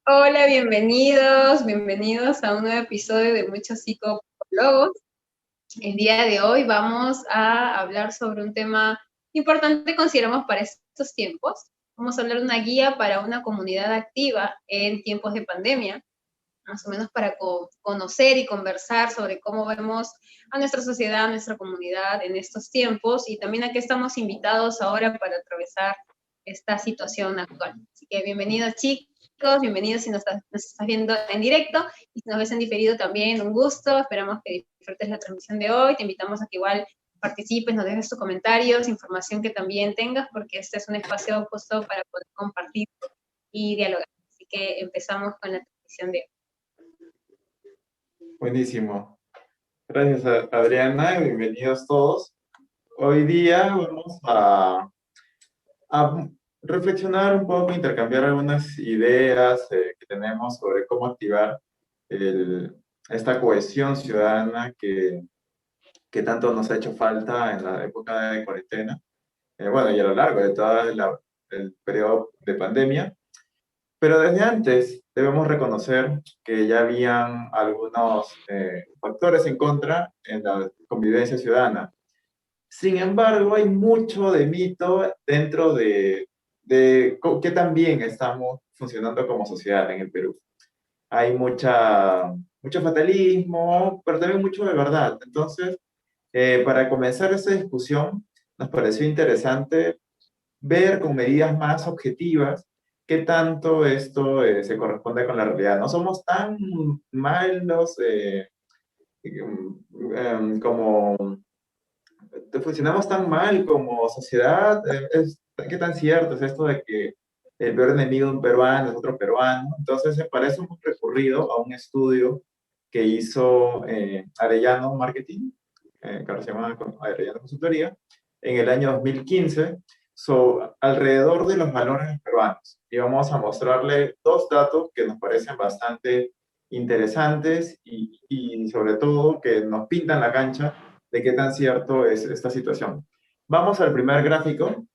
Hola, bienvenidos a un nuevo episodio de Muchos Psicólogos. El día de hoy vamos a hablar sobre un tema importante, consideramos, para estos tiempos. Vamos a hablar de una guía para una comunidad activa en tiempos de pandemia, más o menos para conocer y conversar sobre cómo vemos a nuestra sociedad, a nuestra comunidad en estos tiempos y también a qué estamos invitados ahora para atravesar esta situación actual. Así que bienvenidos, chicos, bienvenidos si nos estás viendo en directo y si nos ves en diferido también, un gusto. Esperamos que disfrutes la transmisión de hoy. Te invitamos a que igual participes, nos dejes tus comentarios, información que también tengas, porque este es un espacio justo para poder compartir y dialogar. Así que empezamos con la transmisión de hoy. Buenísimo. Gracias, Adriana, y bienvenidos todos. Hoy día vamos a reflexionar un poco, intercambiar algunas ideas que tenemos sobre cómo activar el- esta cohesión ciudadana que tanto nos ha hecho falta en la época de cuarentena, bueno, y a lo largo de todo el periodo de pandemia. Pero desde antes debemos reconocer que ya habían algunos factores en contra en la convivencia ciudadana. Sin embargo, hay mucho de mito dentro de qué tan bien estamos funcionando como sociedad en el Perú. Hay mucho fatalismo, pero también mucho de verdad. Entonces, para comenzar esta discusión, nos pareció interesante ver con medidas más objetivas qué tanto esto se corresponde con la realidad. No somos tan malos como funcionamos tan mal como sociedad. ¿Qué tan cierto es esto de que el peor enemigo de un peruano es otro peruano? Entonces, para eso hemos recurrido a un estudio que hizo Arellano Marketing, que se llama Arellano Consultoría, en el año 2015, alrededor de los valores peruanos. Y vamos a mostrarle dos datos que nos parecen bastante interesantes y sobre todo que nos pintan la cancha de qué tan cierto es esta situación. Vamos al primer gráfico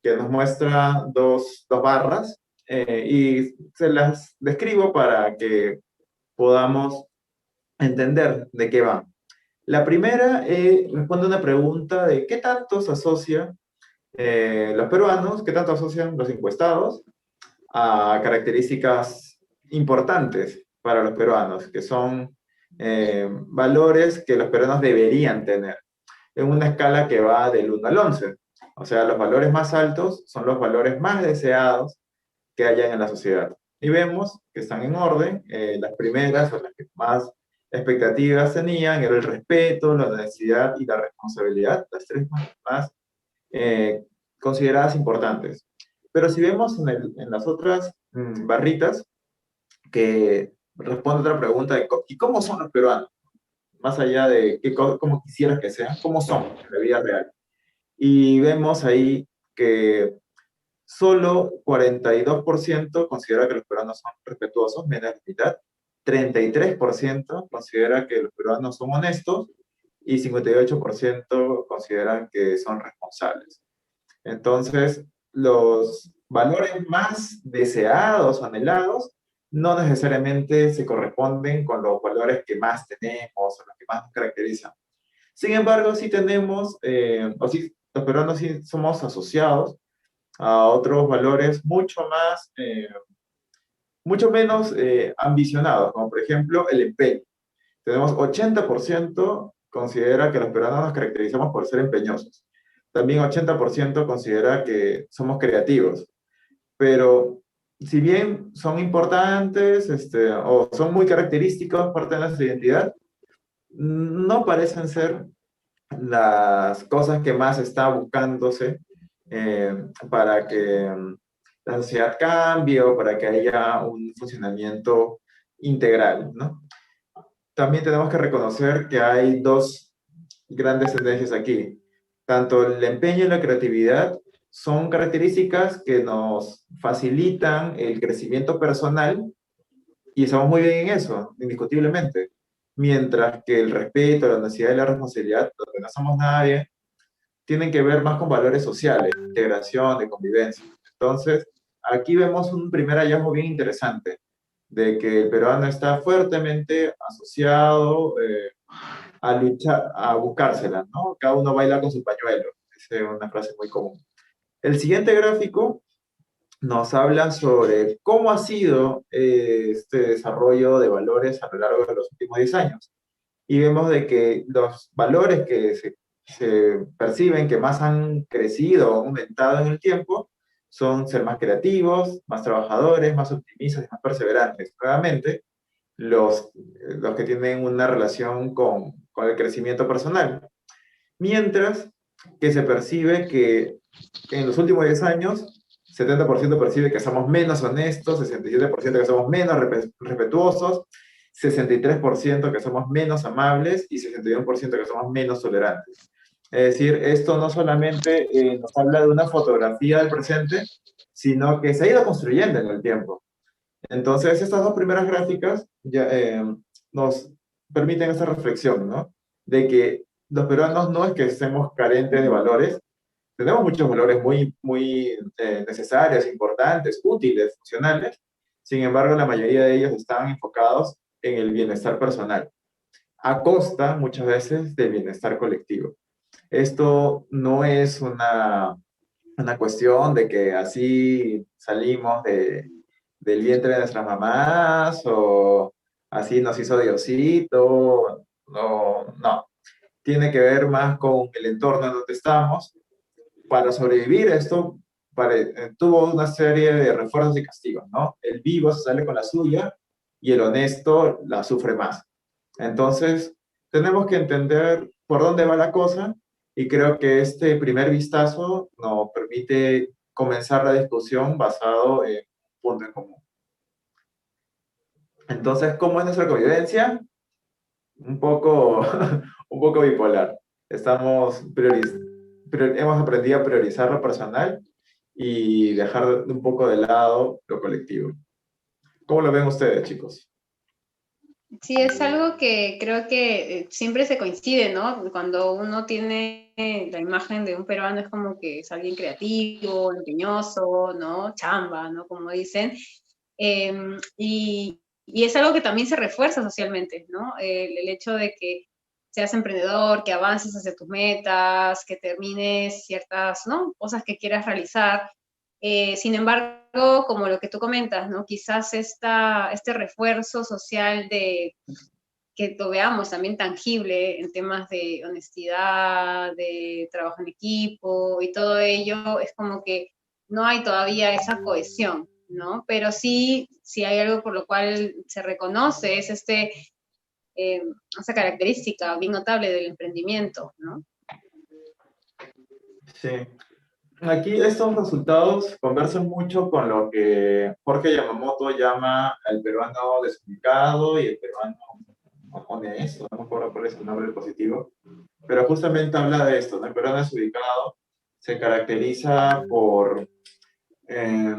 que nos muestra dos barras y se las describo para que podamos entender de qué va. La primera responde a una pregunta de qué tanto se asocia los peruanos, qué tanto asocian los encuestados a características importantes para los peruanos, que son valores que los peruanos deberían tener en una escala que va del 1 al 11. O sea, los valores más altos son los valores más deseados que hayan en la sociedad. Y vemos que están en orden. Las primeras o las que más expectativas tenían era el respeto, la honestidad y la responsabilidad, las tres más eh, consideradas importantes. Pero si vemos en las otras barritas, que responde a otra pregunta de ¿y cómo son los peruanos? Más allá de cómo quisieras que sean, ¿cómo son en la vida real? Y vemos ahí que solo 42% considera que los peruanos son respetuosos, menos de la mitad. 33% considera que los peruanos son honestos y 58% consideran que son responsables. Entonces, los valores más deseados o anhelados no necesariamente se corresponden con los valores que más tenemos o los que más nos caracterizan. Sin embargo, sí tenemos, o sí, los peruanos sí somos asociados a otros valores mucho menos ambicionados, como por ejemplo el empeño. Tenemos 80% considera que los peruanos nos caracterizamos por ser empeñosos. También 80% considera que somos creativos. Pero si bien son importantes o son muy característicos, parte de nuestra identidad, no parecen ser las cosas que más está buscándose para que la sociedad cambie o para que haya un funcionamiento integral, ¿no? También tenemos que reconocer que hay dos grandes tendencias aquí. Tanto el empeño y la creatividad son características que nos facilitan el crecimiento personal y estamos muy bien en eso, indiscutiblemente. Mientras que el respeto, la honestidad y la responsabilidad, donde no somos nadie, tienen que ver más con valores sociales, de integración, de convivencia. Entonces, aquí vemos un primer hallazgo bien interesante. de que el peruano está fuertemente asociado a luchar, a buscársela, ¿no? Cada uno baila con su pañuelo. Esa es una frase muy común. El siguiente gráfico nos habla sobre cómo ha sido este desarrollo de valores a lo largo de los últimos 10 años. Y vemos de que los valores que se perciben que más han crecido o aumentado en el tiempo son ser más creativos, más trabajadores, más optimistas y más perseverantes. Nuevamente, los que tienen una relación con el crecimiento personal. Mientras que se percibe que en los últimos 10 años, 70% percibe que somos menos honestos, 67% que somos menos respetuosos, 63% que somos menos amables y 61% que somos menos tolerantes. Es decir, esto no solamente nos habla de una fotografía del presente, sino que se ha ido construyendo en el tiempo. Entonces, estas dos primeras gráficas ya, nos permiten esa reflexión, ¿no? De que los peruanos no es que estemos carentes de valores, tenemos muchos valores muy necesarios, importantes, útiles, funcionales. Sin embargo, la mayoría de ellos están enfocados en el bienestar personal, a costa muchas veces del bienestar colectivo. Esto no es una cuestión de que así salimos del vientre de nuestras mamás o así nos hizo Diosito. No, no. Tiene que ver más con el entorno en donde estamos. Para sobrevivir esto, tuvo una serie de refuerzos y castigos, ¿no? El vivo se sale con la suya y el honesto la sufre más. Entonces, tenemos que entender por dónde va la cosa y creo que este primer vistazo nos permite comenzar la discusión basado en un punto en común. Entonces, ¿cómo es nuestra convivencia? Un poco, un poco bipolar. Hemos aprendido a priorizar lo personal y dejar un poco de lado lo colectivo. ¿Cómo lo ven ustedes, chicos? Sí, es algo que creo que siempre se coincide, ¿no? Cuando uno tiene la imagen de un peruano es como que es alguien creativo, empeñoso, ¿no? Chamba, ¿no? Como dicen. Y es algo que también se refuerza socialmente, ¿no? El hecho de que seas emprendedor, que avances hacia tus metas, que termines ciertas, ¿no? Cosas que quieras realizar. Sin embargo, como lo que tú comentas, ¿no? Quizás este refuerzo social de que lo veamos también tangible en temas de honestidad, de trabajo en equipo y todo ello, es como que no hay todavía esa cohesión, ¿no? Pero sí hay algo por lo cual se reconoce, es esa característica bien notable del emprendimiento, ¿no? Sí. Aquí estos resultados conversan mucho con lo que Jorge Yamamoto llama el peruano desubicado y el peruano honesto, no me acuerdo cuál es el nombre del positivo, pero justamente habla de esto, ¿no? El peruano desubicado se caracteriza eh,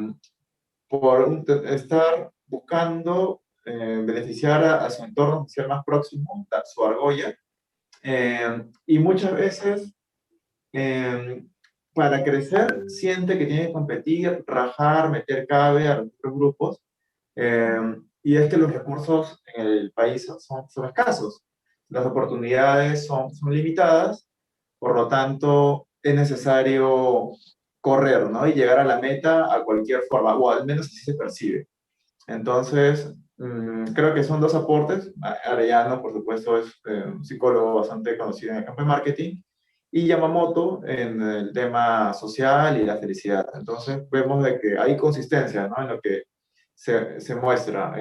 por estar buscando beneficiar a su entorno social más próximo, su argolla, y muchas veces eh, para crecer siente que tiene que competir, rajar, meter cabe a los otros grupos, y es que los recursos en el país son escasos, las oportunidades son limitadas, por lo tanto es necesario correr, ¿no? Y llegar a la meta a cualquier forma, o al menos así se percibe. Entonces, creo que son dos aportes. Arellano, por supuesto, es un psicólogo bastante conocido en el campo de marketing, y Yamamoto en el tema social y la felicidad. Entonces, vemos de que hay consistencia, ¿no? En lo que se muestra.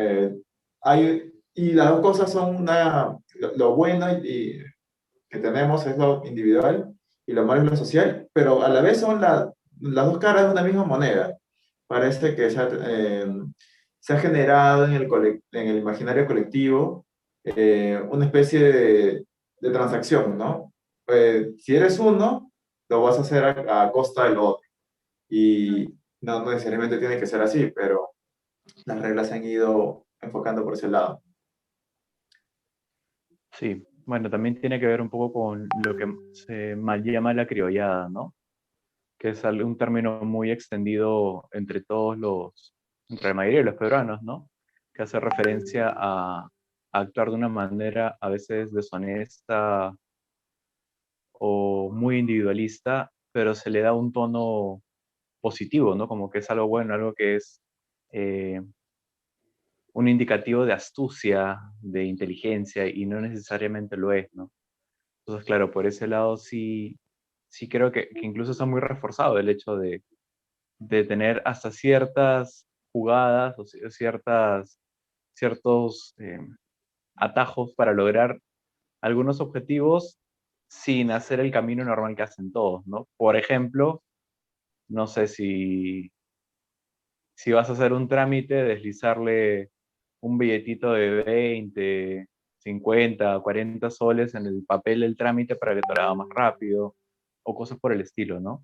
Y las dos cosas son lo bueno que tenemos es lo individual y lo malo es lo social, pero a la vez son las dos caras de una misma moneda. Parece que se ha generado en el imaginario colectivo una especie de transacción, ¿no? Si eres uno, lo vas a hacer a costa del otro. Y no necesariamente tiene que ser así, pero las reglas se han ido enfocando por ese lado. Sí, bueno, también tiene que ver un poco con lo que se mal llama la criollada, ¿no? Que es un término muy extendido entre la mayoría de los peruanos, ¿no? que hace referencia a actuar de una manera a veces deshonesta o muy individualista, pero se le da un tono positivo, ¿no? Como que es algo bueno, algo que es eh, un indicativo de astucia, de inteligencia, y no necesariamente lo es, ¿no? Entonces, claro, por ese lado sí, sí creo que incluso está muy reforzado el hecho de tener hasta ciertas jugadas o ciertos atajos para lograr algunos objetivos sin hacer el camino normal que hacen todos, ¿no? Por ejemplo, no sé si vas a hacer un trámite, deslizarle un billetito de 20, 50, 40 soles en el papel del trámite para que te lo haga más rápido, o cosas por el estilo, ¿no?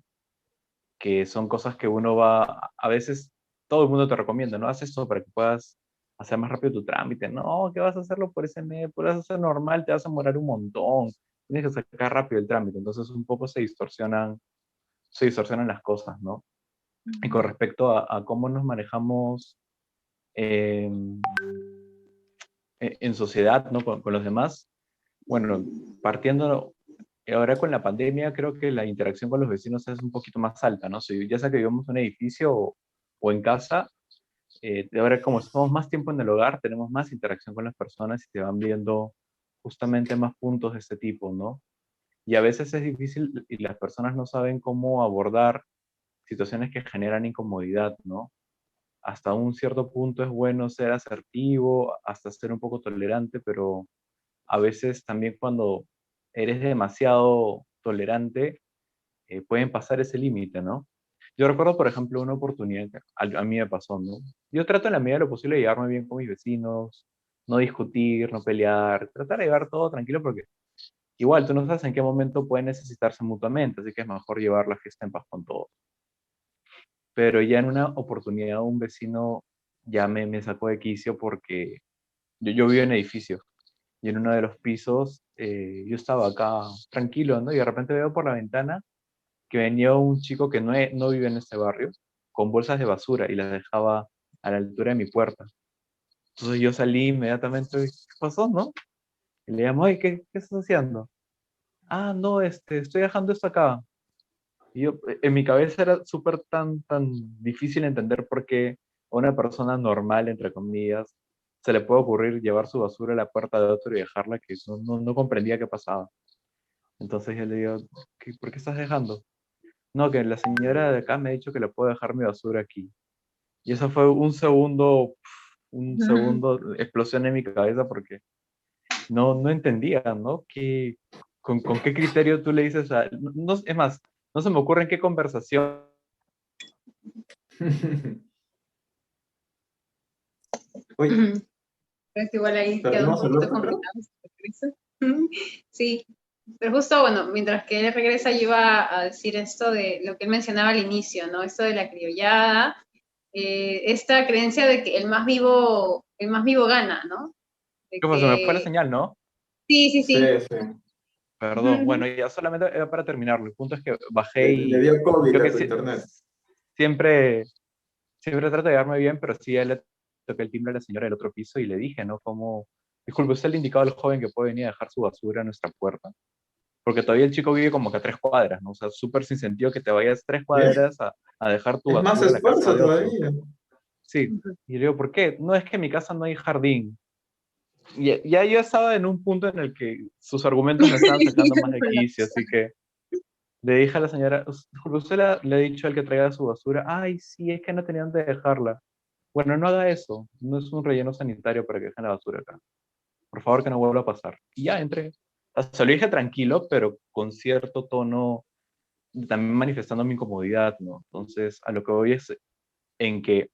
Que son cosas que uno va, a veces todo el mundo te recomienda, ¿no? Haz esto para que puedas hacer más rápido tu trámite. No, que vas a hacerlo por ese medio, puedes hacer normal, te vas a demorar un montón, tienes que sacar rápido el trámite, entonces un poco se distorsionan las cosas, ¿no? Y con respecto a cómo nos manejamos eh, en sociedad, ¿no? Con los demás, bueno, partiendo ahora con la pandemia, creo que la interacción con los vecinos es un poquito más alta, ¿no? Si, ya sea que vivamos en un edificio o en casa, ahora como estamos más tiempo en el hogar, tenemos más interacción con las personas y se van viendo justamente más puntos de este tipo, ¿no? Y a veces es difícil y las personas no saben cómo abordar situaciones que generan incomodidad, ¿no? Hasta un cierto punto es bueno ser asertivo, hasta ser un poco tolerante, pero a veces también cuando eres demasiado tolerante, pueden pasar ese límite, ¿no? Yo recuerdo, por ejemplo, una oportunidad que a mí me pasó, ¿no? Yo trato en la medida de lo posible de llevarme bien con mis vecinos, no discutir, no pelear, tratar de llevar todo tranquilo porque igual tú no sabes en qué momento pueden necesitarse mutuamente, así que es mejor llevar la fiesta en paz con todos. Pero ya en una oportunidad un vecino ya me sacó de quicio porque yo vivo en edificio y en uno de los pisos yo estaba acá tranquilo, ¿no? Y de repente veo por la ventana que venía un chico que no vive en este barrio con bolsas de basura y las dejaba a la altura de mi puerta. Entonces yo salí inmediatamente, ¿qué pasó, no? Y le llamo, oye, ¿qué estás haciendo? Ah, no, estoy dejando esto acá. Y yo, en mi cabeza era súper tan difícil entender por qué a una persona normal, entre comillas, se le puede ocurrir llevar su basura a la puerta de otro y dejarla, que no comprendía qué pasaba. Entonces yo le digo, ¿por qué estás dejando? No, que la señora de acá me ha dicho que le puedo dejar mi basura aquí. Y eso fue un segundo explosión en mi cabeza porque no entendía, ¿no? Con qué criterio tú le dices a... No, es más, no se me ocurre en qué conversación. Oye, Pero igual ahí quedó un perdimos a poquito Luca, creo. complicado. Sí, pero justo, bueno, mientras que él regresa, yo iba a decir esto de lo que él mencionaba al inicio, ¿no? Esto de la criollada, esta creencia de que el más vivo gana, ¿no? De ¿Cómo se me fue la que, señal, no? sí, sí, Sí, sí. sí. Perdón. Bueno, ya solamente era para terminarlo. El punto es que bajé Le y dio COVID creo a que tu internet. siempre, siempre trato de llevarme bien, pero sí, a él le toqué el timbre a la señora del otro piso y le dije, ¿no? Como, disculpe, ¿usted le ha indicado al joven que puede venir a dejar su basura a nuestra puerta? Porque todavía el chico vive como que a 3 cuadras, ¿no? O sea, súper sin sentido que te vayas 3 cuadras a dejar tu Es más basura a la casa esfuerzo de otro. todavía. Sí. Y le digo, ¿por qué? No, es que en mi casa no hay jardín. Y ya yo estaba en un punto en el que sus argumentos me estaban sacando más de quicio, así que le dije a la señora, disculpe, ¿usted le ha dicho al que traiga su basura? Ay, sí, es que no tenían de dejarla. Bueno, no haga eso, no es un relleno sanitario para que dejen la basura acá. Por favor, que no vuelva a pasar. Y ya entré. O sea, se lo dije tranquilo, pero con cierto tono, también manifestando mi incomodidad, ¿no? Entonces, a lo que voy es en que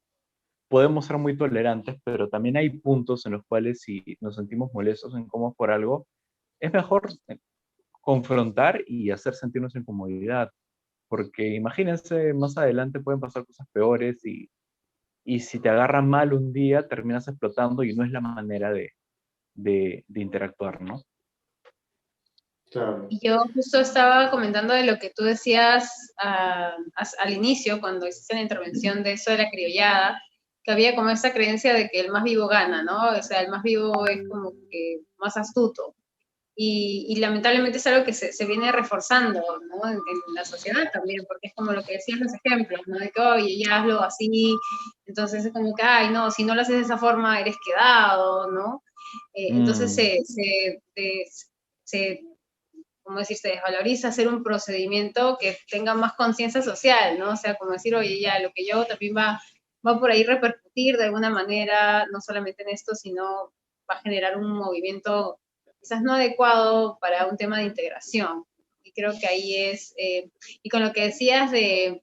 podemos ser muy tolerantes, pero también hay puntos en los cuales si nos sentimos molestos o incómodos por algo, es mejor confrontar y hacer sentir nuestra incomodidad, porque imagínense, más adelante pueden pasar cosas peores y si te agarran mal un día, terminas explotando y no es la manera de interactuar, ¿no? Claro. Y yo justo estaba comentando de lo que tú decías al inicio, cuando hiciste la intervención de eso de la criollada, que había como esta creencia de que el más vivo gana, ¿no? O sea, el más vivo es como que más astuto. Y lamentablemente es algo que se viene reforzando, ¿no? En la sociedad también, porque es como lo que decían los ejemplos, ¿no? De que, oye, ya hazlo así, entonces es como que, ay, no, si no lo haces de esa forma, eres quedado, ¿no? Entonces Mm, se, como decir, se desvaloriza hacer un procedimiento que tenga más conciencia social, ¿no? O sea, como decir, oye, ya, lo que yo hago también va por ahí repercutir de alguna manera, no solamente en esto, sino va a generar un movimiento quizás no adecuado para un tema de integración. Y creo que ahí es, y con lo que decías de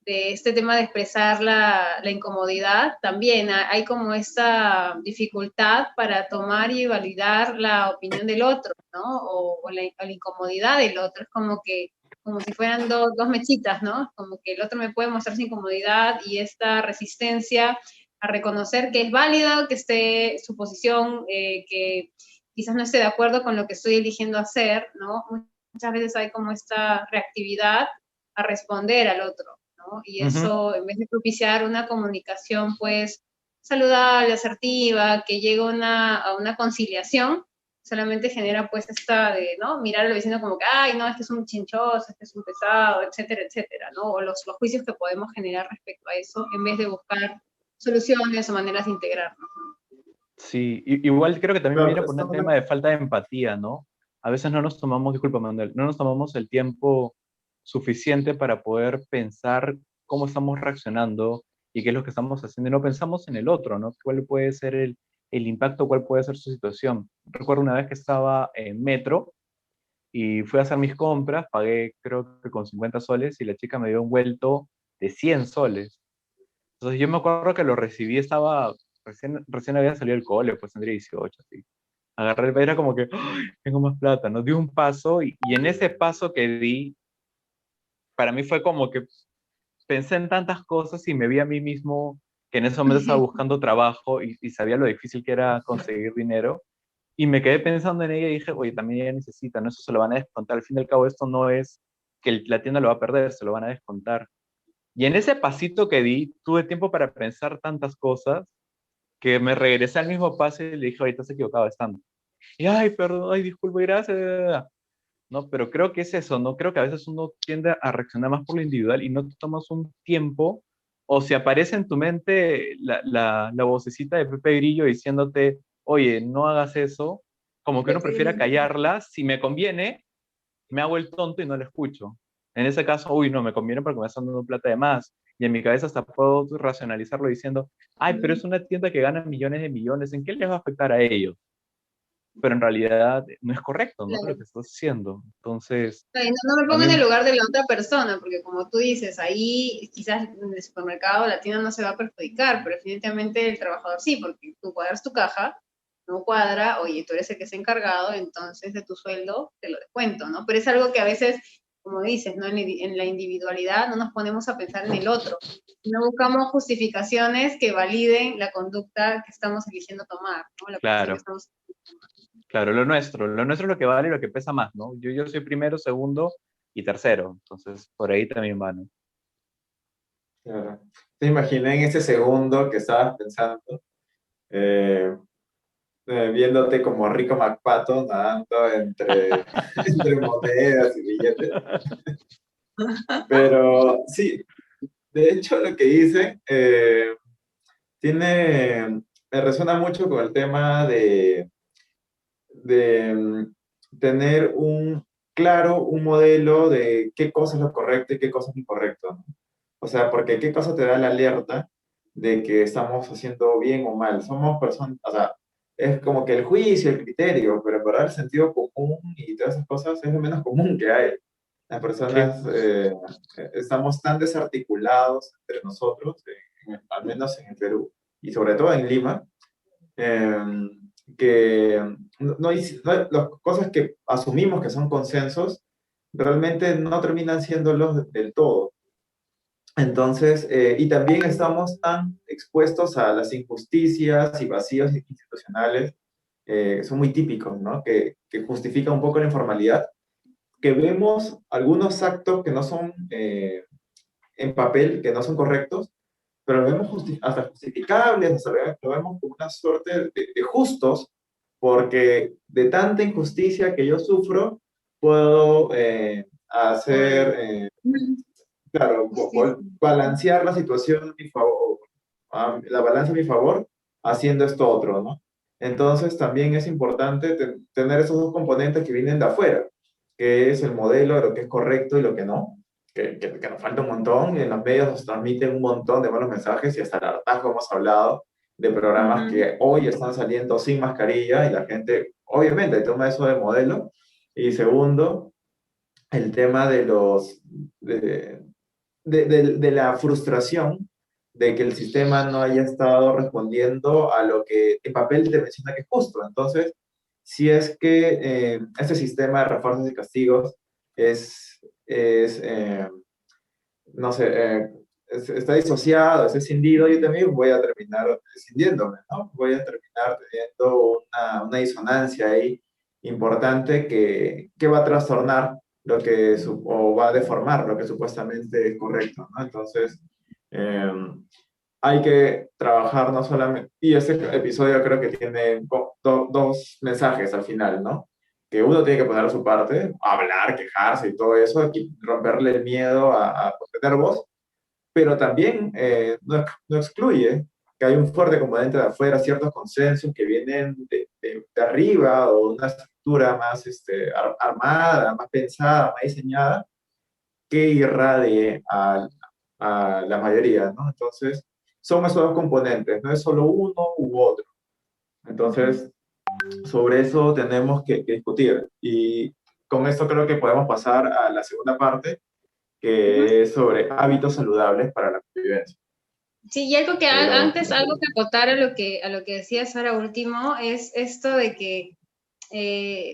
este tema de expresar la incomodidad, también hay como esta dificultad para tomar y validar la opinión del otro, ¿no? O la incomodidad del otro. Es como que, como si fueran dos mechitas, ¿no? Como que el otro me puede mostrar su incomodidad y esta resistencia a reconocer que es válido, que esté su posición, que quizás no esté de acuerdo con lo que estoy eligiendo hacer, ¿no? Muchas veces hay como esta reactividad a responder al otro, ¿no? Y ujú. eso, en vez de propiciar una comunicación, pues, saludable, asertiva, que llegue a una conciliación, solamente genera, pues, esta de, ¿no? Mirar al vecino como que, ay, no, este es un chinchoso, este es un pesado, etcétera, etcétera, ¿no? O los juicios que podemos generar respecto a eso, en vez de buscar soluciones o maneras de integrarnos. Sí, igual creo que también Claro, viene por un tema de falta de empatía, ¿no? A veces no nos tomamos, disculpa Manuel, no nos tomamos el tiempo suficiente para poder pensar cómo estamos reaccionando y qué es lo que estamos haciendo y no pensamos en el otro, ¿no? ¿Cuál puede ser el impacto, cuál puede ser su situación? Recuerdo una vez que estaba en metro y fui a hacer mis compras, pagué creo que con 50 soles y la chica me dio un vuelto de 100 soles. Entonces yo me acuerdo que lo recibí, estaba, recién había salido del cole, pues tendría 18, así. Agarré, era como que, "Ay, tengo más plata", ¿no? Di un paso y en ese paso que di, para mí fue como que pensé en tantas cosas y me vi a mí mismo que en ese momento estaba buscando trabajo y sabía lo difícil que era conseguir dinero. Y me quedé pensando en ella y dije, oye, también ella necesita, ¿no? Eso se lo van a descontar. Al fin y al cabo, esto no es que la tienda lo va a perder, se lo van a descontar. Y en ese pasito que di, tuve tiempo para pensar tantas cosas que me regresé al mismo paso y le dije, ahorita se equivocaba estando. Y, ay, perdón, ay, disculpe, gracias. No, pero creo que es eso, ¿no? Creo que a veces uno tiende a reaccionar más por lo individual y no te tomas un tiempo, o si aparece en tu mente la vocecita de Pepe Grillo diciéndote, oye, no hagas eso, como que uno prefiere callarla, si me conviene, me hago el tonto y no lo escucho. En ese caso, uy, no, me conviene porque me están dando plata de más. Y en mi cabeza hasta puedo racionalizarlo diciendo, ay, pero es una tienda que gana millones de millones, ¿en qué les va a afectar a ellos? Pero en realidad no es correcto, ¿no? Lo Claro. que estás haciendo. Entonces, No me pongo en el también, lugar de la otra persona, porque como tú dices, ahí quizás en el supermercado la tienda no se va a perjudicar, pero definitivamente el trabajador sí, porque tú cuadras tu caja, no cuadra, oye, tú eres el que es encargado, entonces de tu sueldo te lo descuento, ¿no? Pero es algo que a veces, como dices, ¿no? En la individualidad no nos ponemos a pensar en el otro, no buscamos justificaciones que validen la conducta que estamos eligiendo tomar, ¿no? La posición que claro, estamos. claro, lo nuestro es lo que vale y lo que pesa más, ¿no? Yo soy primero, segundo y tercero, entonces por ahí también va, ¿no? claro. Te imaginé en ese segundo que estabas pensando, eh, viéndote como Rico McPato nadando entre, entre monedas y billetes. Pero sí, de hecho lo que hice me resuena mucho con el tema de tener un modelo de qué cosa es lo correcto y qué cosa es incorrecto, ¿no? O sea, porque qué cosa te da la alerta de que estamos haciendo bien o mal. Somos personas, o sea, es como que el juicio, el criterio, pero en verdad el sentido común y todas esas cosas es lo menos común que hay. Las Sí, personas estamos tan desarticulados entre nosotros, al menos en el Perú, y sobre todo en Lima, eh, que las cosas que asumimos que son consensos realmente no terminan siéndolos del todo. Entonces, y también estamos tan expuestos a las injusticias y vacíos institucionales, que son muy típicos, ¿no? Que justifican un poco la informalidad, que vemos algunos actos que no son en papel, que no son correctos, pero lo vemos hasta justificables, hasta lo vemos como una suerte de justos, porque de tanta injusticia que yo sufro, puedo hacer, claro, Justicia. balancear la situación a mi favor, la balanza a mi favor, haciendo esto otro, ¿no? Entonces también es importante tener esos dos componentes que vienen de afuera, que es el modelo de lo que es correcto y lo que no, que nos falta un montón, y en los medios nos transmiten un montón de malos mensajes y hasta el hartazgo hemos hablado de programas que hoy están saliendo sin mascarilla y la gente obviamente toma eso de modelo. Y segundo, el tema de de la frustración de que el sistema no haya estado respondiendo a lo que el papel te menciona que es justo. Entonces, si es que este sistema de refuerzos y castigos es no sé, está disociado, es escindido, yo también voy a terminar escindiéndome, ¿no? Voy a terminar teniendo una disonancia ahí importante que va a trastornar lo que, o va a deformar lo que supuestamente es correcto, ¿no? Entonces, eh, hay que trabajar no solamente, y este episodio creo que tiene dos mensajes al final, ¿no? Que uno tiene que poner su parte, hablar, quejarse y todo eso, aquí, romperle el miedo a tener voz, pero también no excluye que hay un fuerte componente de afuera, ciertos consensos que vienen de arriba o una estructura más armada, más pensada, más diseñada, que irradie a la mayoría, ¿no? Entonces, son esos dos componentes, no es solo uno u otro. Entonces, sobre eso tenemos que discutir. Y con esto creo que podemos pasar a la segunda parte, que es sobre hábitos saludables para la convivencia. Sí, y algo que Pero, antes, algo que acotar a lo que decía Sara último, es esto de que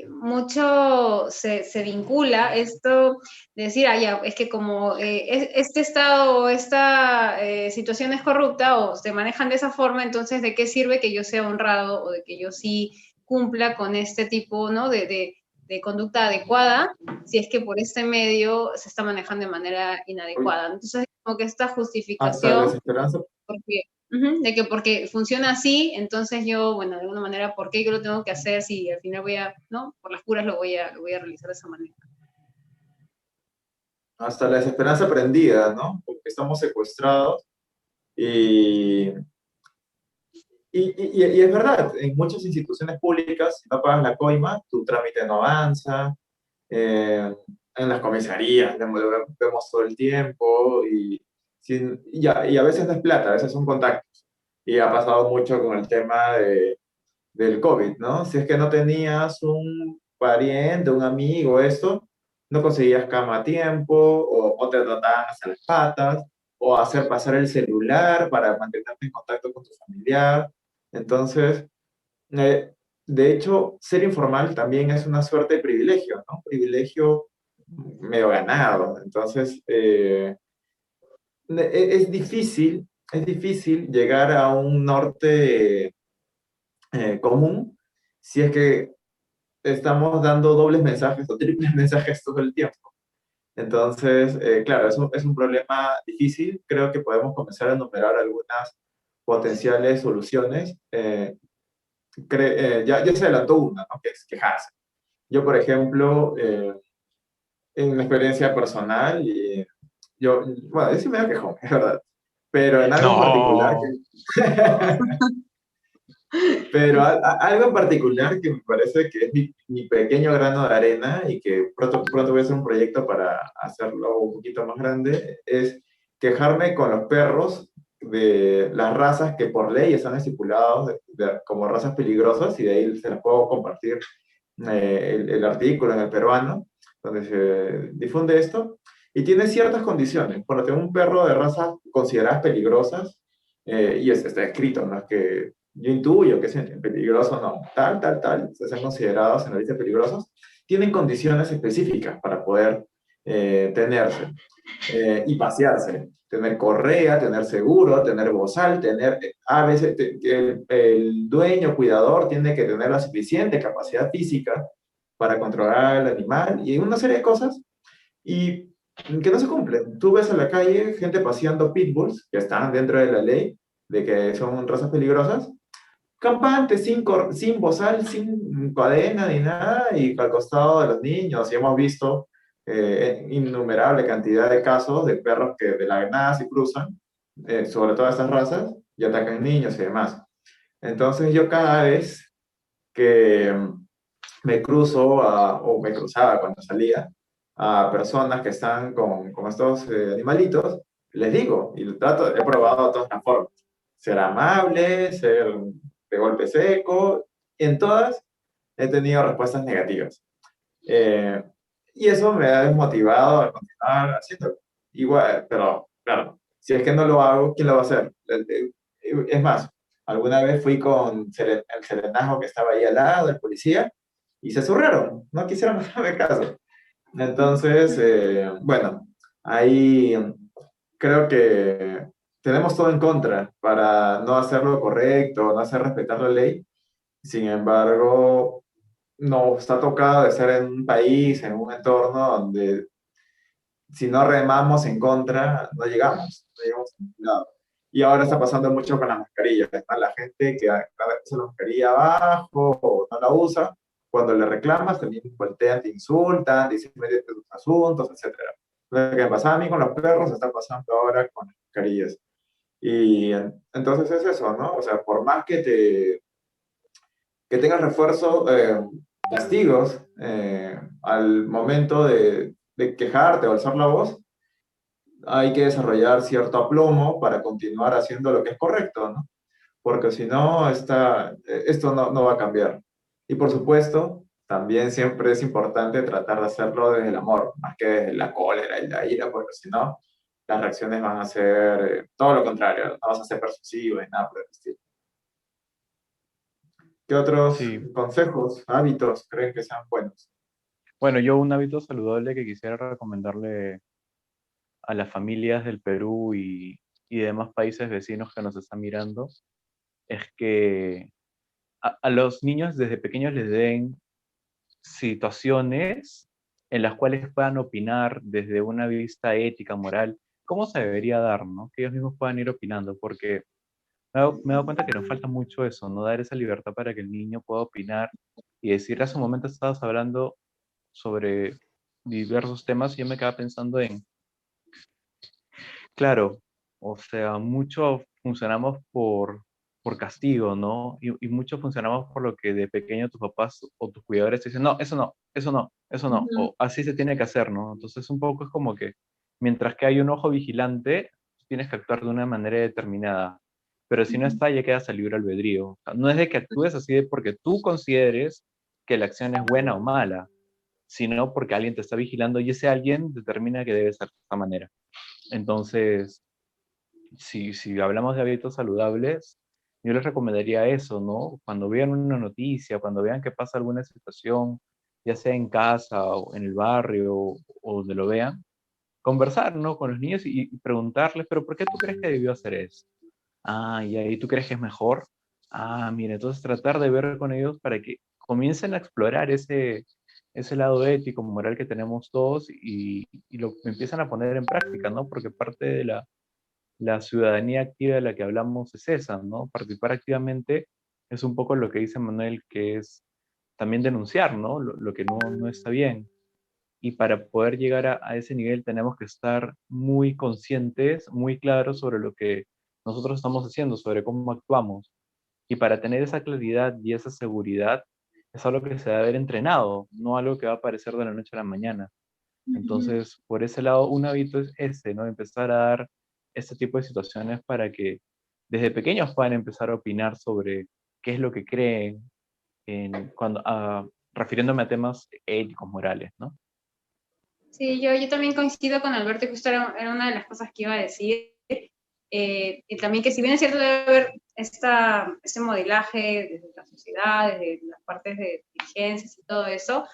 mucho se vincula esto de decir, ya, es que como este estado o esta situación es corrupta o se manejan de esa forma, entonces ¿de qué sirve que yo sea honrado o de que yo sí cumpla con este tipo, ¿no? de conducta adecuada, si es que por este medio se está manejando de manera inadecuada. Entonces, como que esta hasta la justificación, desesperanza. porque de que porque funciona así, entonces yo, bueno, de alguna manera, ¿por qué yo lo tengo que hacer si al final voy a, ¿no? Por las puras lo voy a realizar de esa manera. Hasta la desesperanza prendida, ¿no? Porque estamos secuestrados y, y es verdad, en muchas instituciones públicas, si no pagas la coima, tu trámite no avanza, en las comisarías lo vemos todo el tiempo y a veces no es plata, a veces son contactos. Y ha pasado mucho con el tema del COVID, ¿no? Si es que no tenías un pariente, un amigo, esto, no conseguías cama a tiempo, o te trataban hasta las patas, o hacer pasar el celular para mantenerte en contacto con tu familiar. Entonces, eh, de hecho, ser informal también es una suerte de privilegio, ¿no? Privilegio medio ganado. Entonces, es difícil llegar a un norte común si es que estamos dando dobles mensajes o triples mensajes todo el tiempo. Entonces, claro, es un problema difícil. Creo que podemos comenzar a enumerar algunas potenciales soluciones. Ya se adelantó una, ¿no? Que es quejarse. Yo, por ejemplo, en mi experiencia personal, bueno, yo sí me quejón, es verdad, pero en algo en particular No. pero algo en particular que me parece que es mi pequeño grano de arena y que pronto voy a hacer un proyecto para hacerlo un poquito más grande, es quejarme con los perros de las razas que por ley están estipulados como razas peligrosas, y de ahí se las puedo compartir el artículo en el peruano, donde se difunde esto, y tiene ciertas condiciones. Bueno, tengo un perro de razas consideradas peligrosas, y está escrito, ¿no? Es que yo intuyo que es peligroso, no, tal, se han considerados en la lista de peligrosos, tienen condiciones específicas para poder tenerse y pasearse. Tener correa, tener seguro, tener bozal, tener, a veces el dueño, cuidador, tiene que tener la suficiente capacidad física para controlar al animal y una serie de cosas. Y que no se cumplen. Tú ves a la calle gente paseando pitbulls, que están dentro de la ley, de que son razas peligrosas, campantes, sin bozal, sin cadena ni nada, y al costado de los niños. Y hemos visto innumerable cantidad de casos de perros que de la nada se cruzan, sobre todas estas razas, y atacan niños y demás. Entonces yo cada vez que me cruzo o me cruzaba cuando salía a personas que están con estos animalitos, les digo, y lo trato, he probado de todas las formas, ser amable, ser de golpe seco, y en todas he tenido respuestas negativas. Eh, y eso me ha desmotivado a continuar haciéndolo. Igual, pero claro, si es que no lo hago, ¿quién lo va a hacer? Es más, alguna vez fui con el serenazgo que estaba ahí al lado, el policía, y se zurraron, no quisieron hacerme caso. Entonces, bueno, ahí creo que tenemos todo en contra para no hacer lo correcto, no hacer respetar la ley. Sin embargo, nos ha tocado de ser en un país, en un entorno donde si no remamos en contra, no llegamos a ningún lado. Y ahora está pasando mucho con las mascarillas, ¿no? La gente que cada vez usa la mascarilla abajo o no la usa, cuando le reclamas también voltean, te insultan, dicen métete en tus asuntos, etcétera. Lo que me pasaba a mí con los perros está pasando ahora con las mascarillas. Y entonces es eso, ¿no? O sea, por más que tengas refuerzo, castigos al momento de quejarte o alzar la voz, hay que desarrollar cierto aplomo para continuar haciendo lo que es correcto, ¿no? Porque si no, esto no va a cambiar. Y por supuesto, también siempre es importante tratar de hacerlo desde el amor, más que desde la cólera y la ira, porque si no, las reacciones van a ser todo lo contrario, no vas a ser persuasivo y nada por el estilo. ¿Qué otros Sí, consejos, hábitos creen que sean buenos? bueno, yo un hábito saludable que quisiera recomendarle a las familias del Perú y demás países vecinos que nos están mirando es que a los niños desde pequeños les den situaciones en las cuales puedan opinar desde una vista ética, moral, cómo se debería dar, ¿no? Que ellos mismos puedan ir opinando, porque me he dado cuenta que nos falta mucho eso, no dar esa libertad para que el niño pueda opinar y decir, hace un momento estabas hablando sobre diversos temas y yo me quedaba pensando en, claro, o sea, mucho funcionamos por castigo, ¿no? Y mucho funcionamos por lo que de pequeño tus papás o tus cuidadores te dicen, no, eso no, eso no, eso no, Ujú. o así se tiene que hacer, ¿no? Entonces un poco es como que mientras que hay un ojo vigilante, tienes que actuar de una manera determinada, pero si no está, ya quedas al libre albedrío. O sea, no es de que actúes así de porque tú consideres que la acción es buena o mala, sino porque alguien te está vigilando y ese alguien determina que debe ser de esta manera. Entonces, si hablamos de hábitos saludables, yo les recomendaría eso, ¿no? Cuando vean una noticia, cuando vean que pasa alguna situación, ya sea en casa o en el barrio o donde lo vean, conversar, ¿no? Con los niños y preguntarles, pero ¿por qué tú crees que debió hacer eso? Ah, y ahí tú crees que es mejor. Ah, mira, entonces tratar de ver con ellos para que comiencen a explorar ese lado ético, moral que tenemos todos y lo empiezan a poner en práctica, ¿no? Porque parte de la ciudadanía activa de la que hablamos es esa, ¿no? Participar activamente es un poco lo que dice Manuel, que es también denunciar, ¿no? Lo que no está bien. Y para poder llegar a ese nivel tenemos que estar muy conscientes, muy claros sobre lo que nosotros estamos haciendo, sobre cómo actuamos. Y para tener esa claridad y esa seguridad es algo que se debe haber entrenado, no algo que va a aparecer de la noche a la mañana. Ujú. Entonces, por ese lado, un hábito es ese, ¿no? Empezar a dar este tipo de situaciones para que desde pequeños puedan empezar a opinar sobre qué es lo que creen, refiriéndome a temas éticos, morales, ¿no? Sí, yo también coincido con Alberto, y justo era una de las cosas que iba a decir. Y también que si bien es cierto debe haber ese modelaje desde la sociedad, desde las partes de dirigencias y todo eso,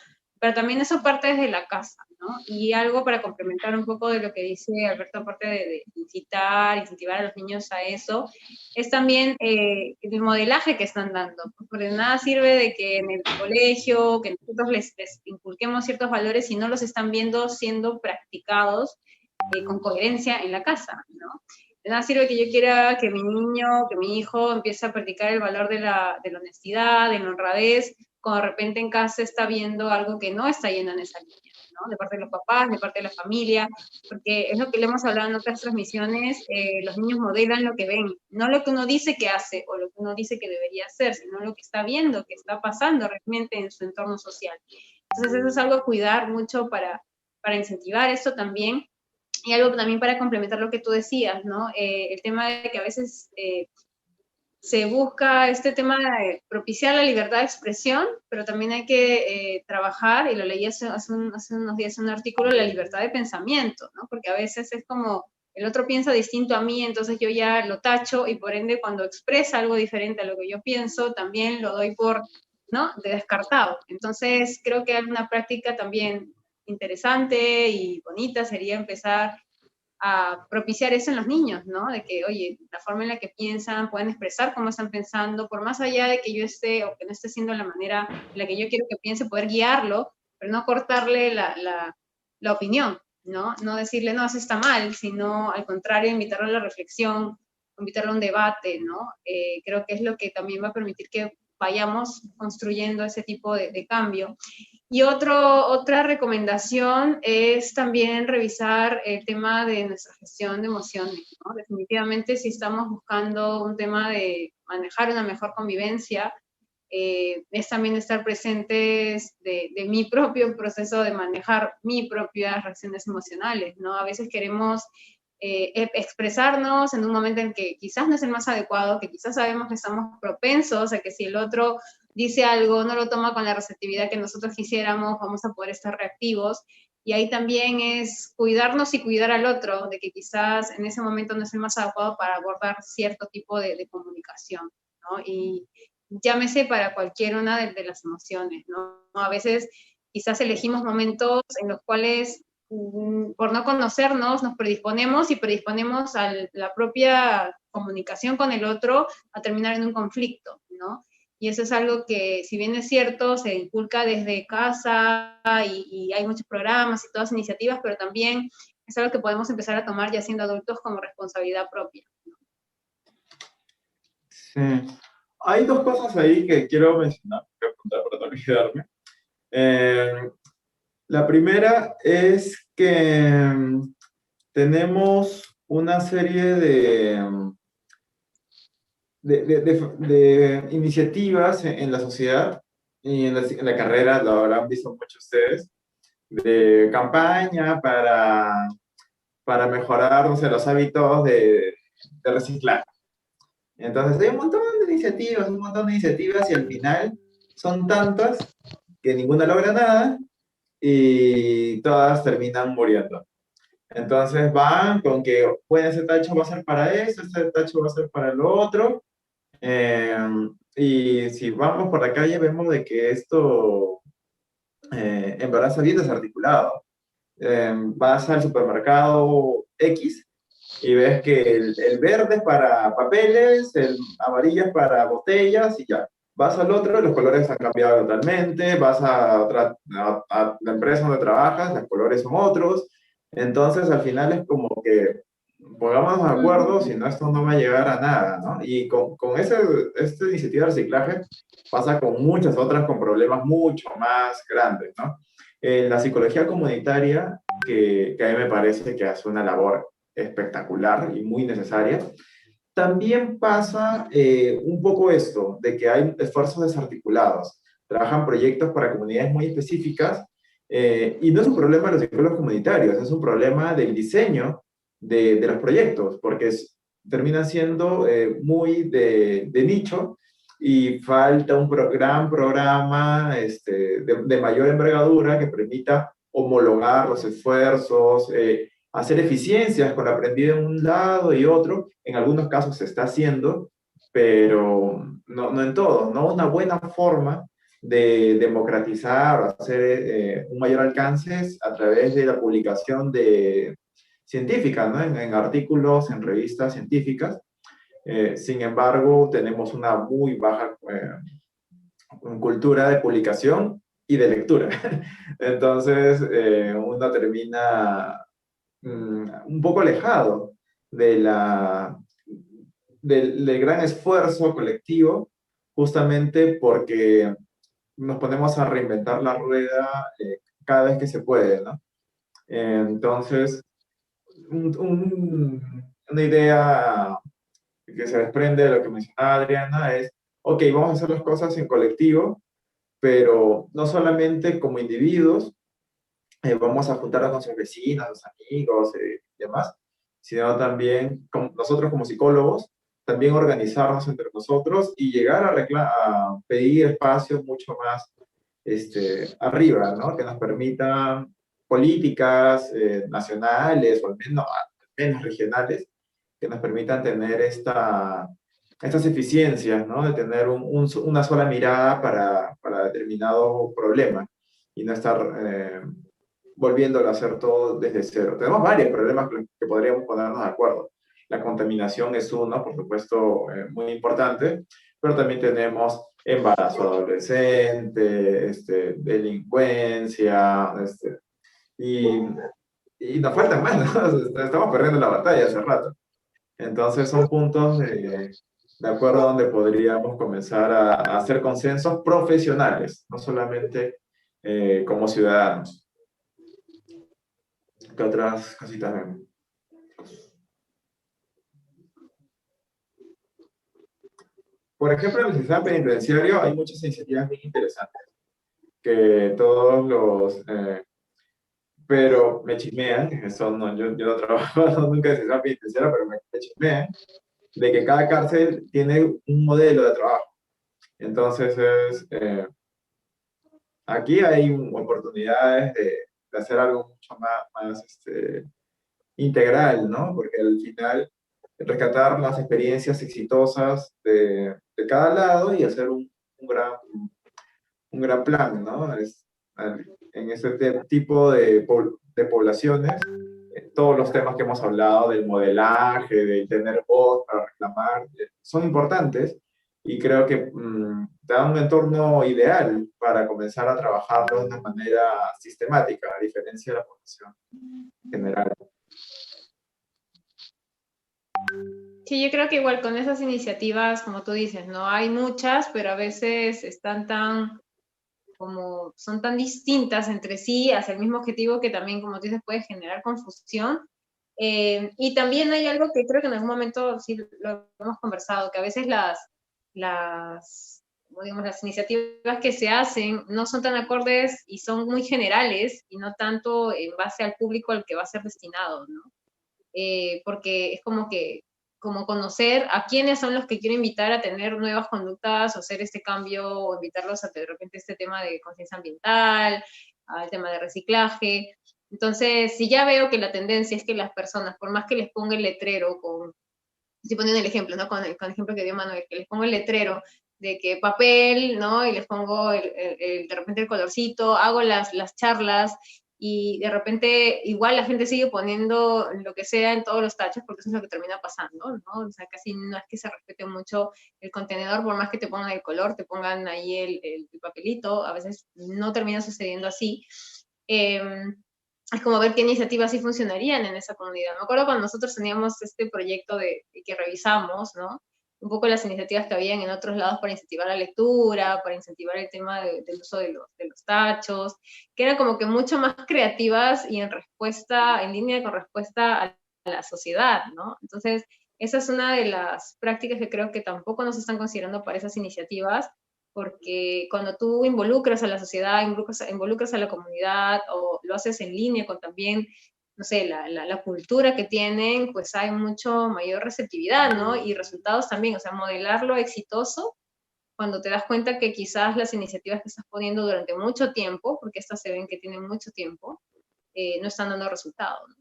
pero también eso parte desde la casa, ¿no? Y algo para complementar un poco de lo que dice Alberto, aparte de incentivar a los niños a eso, es también el modelaje que están dando, porque nada sirve de que en el colegio, que nosotros les inculquemos ciertos valores si no los están viendo siendo practicados con coherencia en la casa, ¿no? De nada sirve que yo quiera que mi niño, que mi hijo empiece a practicar el valor de la honestidad, de la honradez, cuando de repente en casa está viendo algo que no está yendo en esa línea, ¿no? De parte de los papás, de parte de la familia, porque es lo que le hemos hablado en otras transmisiones, los niños modelan lo que ven, no lo que uno dice que hace o lo que uno dice que debería hacer, sino lo que está viendo, que está pasando realmente en su entorno social. Entonces eso es algo a cuidar mucho para incentivar esto también. Y algo también para complementar lo que tú decías, ¿no? El tema de que a veces se busca este tema de propiciar la libertad de expresión, pero también hay que trabajar, y lo leí hace unos días en un artículo, la libertad de pensamiento, ¿no? Porque a veces es como el otro piensa distinto a mí, entonces yo ya lo tacho, y por ende cuando expresa algo diferente a lo que yo pienso, también lo doy por, ¿no?, de descartado. Entonces creo que hay una práctica también interesante y bonita sería empezar a propiciar eso en los niños, ¿no? De que, oye, la forma en la que piensan, pueden expresar cómo están pensando, por más allá de que yo esté o que no esté siendo la manera en la que yo quiero que piense, poder guiarlo, pero no cortarle la opinión, ¿no? No decirle, no, eso está mal, sino al contrario, invitarlo a la reflexión, invitarlo a un debate, ¿no? Creo que es lo que también va a permitir que vayamos construyendo ese tipo de cambio. Y otra recomendación es también revisar el tema de nuestra gestión de emociones, ¿no? Definitivamente, si estamos buscando un tema de manejar una mejor convivencia, es también estar presentes de mi propio proceso de manejar mis propias reacciones emocionales, ¿no? A veces queremos expresarnos en un momento en que quizás no es el más adecuado, que quizás sabemos que estamos propensos a que si el otro dice algo, no lo toma con la receptividad que nosotros quisiéramos, vamos a poder estar reactivos. Y ahí también es cuidarnos y cuidar al otro, de que quizás en ese momento no es el más adecuado para abordar cierto tipo de comunicación, ¿no? Y llámese para cualquier una de las emociones, ¿no? A veces quizás elegimos momentos en los cuales por no conocernos, nos predisponemos y predisponemos a la propia comunicación con el otro a terminar en un conflicto, ¿no? Y eso es algo que, si bien es cierto, se inculca desde casa y hay muchos programas y todas iniciativas, pero también es algo que podemos empezar a tomar ya siendo adultos como responsabilidad propia. Sí. Hay dos cosas ahí que quiero mencionar, quiero contar para no olvidarme. La primera es que tenemos una serie de iniciativas en la sociedad y en la carrera, lo habrán visto muchos ustedes, de campaña para mejorar, no sé, los hábitos de reciclar. Entonces hay un montón de iniciativas y al final son tantas que ninguna logra nada y todas terminan muriendo. Entonces van con que, bueno, ese tacho va a ser para eso, ese tacho va a ser para lo otro. Y si vamos por la calle vemos de que esto en verdad está bien desarticulado. Vas al supermercado X y ves que el verde es para papeles, el amarillo es para botellas y ya. Vas al otro, los colores han cambiado totalmente, vas a la empresa donde trabajas, los colores son otros. Entonces, al final es como que pongámonos de acuerdo, si no, esto no va a llegar a nada, ¿no? Y con esta iniciativa de reciclaje pasa con muchas otras, con problemas mucho más grandes, ¿no? En la psicología comunitaria, que a mí me parece que hace una labor espectacular y muy necesaria, también pasa un poco esto, de que hay esfuerzos desarticulados. Trabajan proyectos para comunidades muy específicas y no es un problema de los psicólogos comunitarios, es un problema del diseño de los proyectos, porque termina siendo muy de nicho y falta un gran programa de mayor envergadura que permita homologar los esfuerzos, hacer eficiencias con lo aprendido en un lado y otro. En algunos casos se está haciendo, pero no en todos, ¿no? Una buena forma de democratizar o hacer un mayor alcance a través de la publicación de científica, ¿no? En artículos, en revistas científicas. Sin embargo, tenemos una muy baja cultura de publicación y de lectura. Entonces, uno termina un poco alejado de del gran esfuerzo colectivo, justamente porque nos ponemos a reinventar la rueda cada vez que se puede, ¿no? Entonces, una idea que se desprende de lo que mencionaba Adriana es, ok, vamos a hacer las cosas en colectivo, pero no solamente como individuos, vamos a juntar a nuestros vecinos, a los amigos y demás, sino también nosotros como psicólogos, también organizarnos entre nosotros y llegar a pedir espacios mucho más arriba, ¿no? Que nos permitan políticas nacionales o al menos regionales que nos permitan tener estas eficiencias, ¿no? De tener una sola mirada para determinado problema y no estar volviéndolo a hacer todo desde cero. Tenemos varios problemas que podríamos ponernos de acuerdo. La contaminación es uno, por supuesto, muy importante, pero también tenemos embarazo adolescente, delincuencia, y, y nos faltan más, ¿no? Estamos perdiendo la batalla hace rato. Entonces son puntos de acuerdo a donde podríamos comenzar a hacer consensos profesionales, no solamente como ciudadanos. ¿Qué otras cositas vemos? Por ejemplo, en el sistema penitenciario hay muchas iniciativas bien interesantes que todos pero me chismean, eso no, yo no trabajo nunca en el sistema penitenciario, pero me chismean de que cada cárcel tiene un modelo de trabajo. Entonces, aquí hay oportunidades de hacer algo mucho más integral, ¿no? Porque al final rescatar las experiencias exitosas de cada lado y hacer un gran plan, ¿no? En ese tipo de poblaciones, todos los temas que hemos hablado del modelaje, de tener voz para reclamar, son importantes y creo que te da un entorno ideal para comenzar a trabajarlo de una manera sistemática, a diferencia de la población general. Sí, yo creo que igual con esas iniciativas, como tú dices, no hay muchas, pero a veces están son tan distintas entre sí hacia el mismo objetivo que también, como tú dices, puede generar confusión. Y también hay algo que creo que en algún momento sí lo hemos conversado, que a veces como digamos, las iniciativas que se hacen no son tan acordes y son muy generales y no tanto en base al público al que va a ser destinado, ¿no? Porque es como conocer a quiénes son los que quiero invitar a tener nuevas conductas o hacer este cambio o invitarlos a de repente este tema de conciencia ambiental, al tema de reciclaje. Entonces, si ya veo que la tendencia es que las personas, por más que les ponga el letrero, estoy poniendo el ejemplo, ¿no? Con el ejemplo que dio Manuel, que les pongo el letrero de que papel, ¿no? Y les pongo de repente el colorcito, hago las charlas y de repente igual la gente sigue poniendo lo que sea en todos los tachos porque eso es lo que termina pasando, ¿no? O sea, casi no es que se respete mucho el contenedor, por más que te pongan el color, te pongan ahí el papelito, a veces no termina sucediendo así. Es como ver qué iniciativas sí funcionarían en esa comunidad. Me acuerdo cuando nosotros teníamos este proyecto de que revisamos, ¿no? Un poco las iniciativas que habían en otros lados para incentivar la lectura, para incentivar el tema del uso de los tachos, que eran como que mucho más creativas y en línea con respuesta a la sociedad, ¿no? Entonces, esa es una de las prácticas que creo que tampoco nos están considerando para esas iniciativas, porque cuando tú involucras a la sociedad, involucras a la comunidad o lo haces en línea con también, no sé, la cultura que tienen, pues hay mucho mayor receptividad, ¿no? Y resultados también, o sea, modelar lo exitoso cuando te das cuenta que quizás las iniciativas que estás poniendo durante mucho tiempo, porque estas se ven que tienen mucho tiempo, no están dando resultados, ¿no?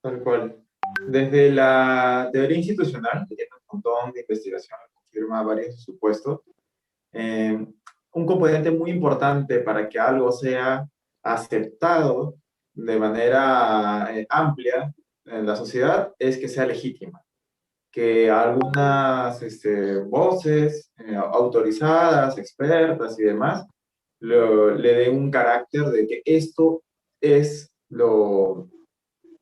Tal cual. Desde la teoría institucional, que tiene un montón de investigación, confirma varios supuestos, Un componente muy importante para que algo sea aceptado de manera amplia en la sociedad es que sea legítima, que algunas voces autorizadas, expertas y demás, le den un carácter de que esto es lo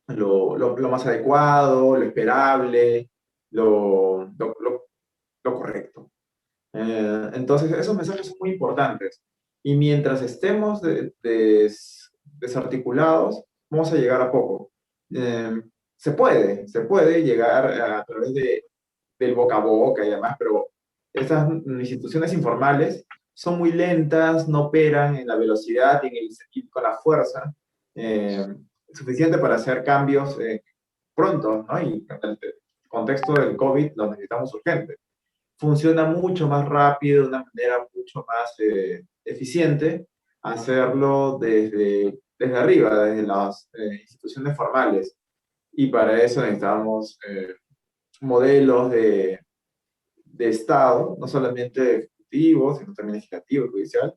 más adecuado, lo esperable, lo correcto. Entonces, esos mensajes son muy importantes. Y mientras estemos desarticulados, vamos a llegar a poco. Eh, se puede llegar a través del boca a boca y demás, pero estas instituciones informales son muy lentas, no operan en la velocidad y con la fuerza eh, suficiente para hacer cambios pronto, ¿no? Y en el contexto del COVID lo necesitamos urgente. Funciona mucho más rápido, de una manera mucho más eficiente, hacerlo desde arriba, desde las instituciones formales. Y para eso necesitamos modelos de Estado, no solamente ejecutivo, sino también legislativo y judicial,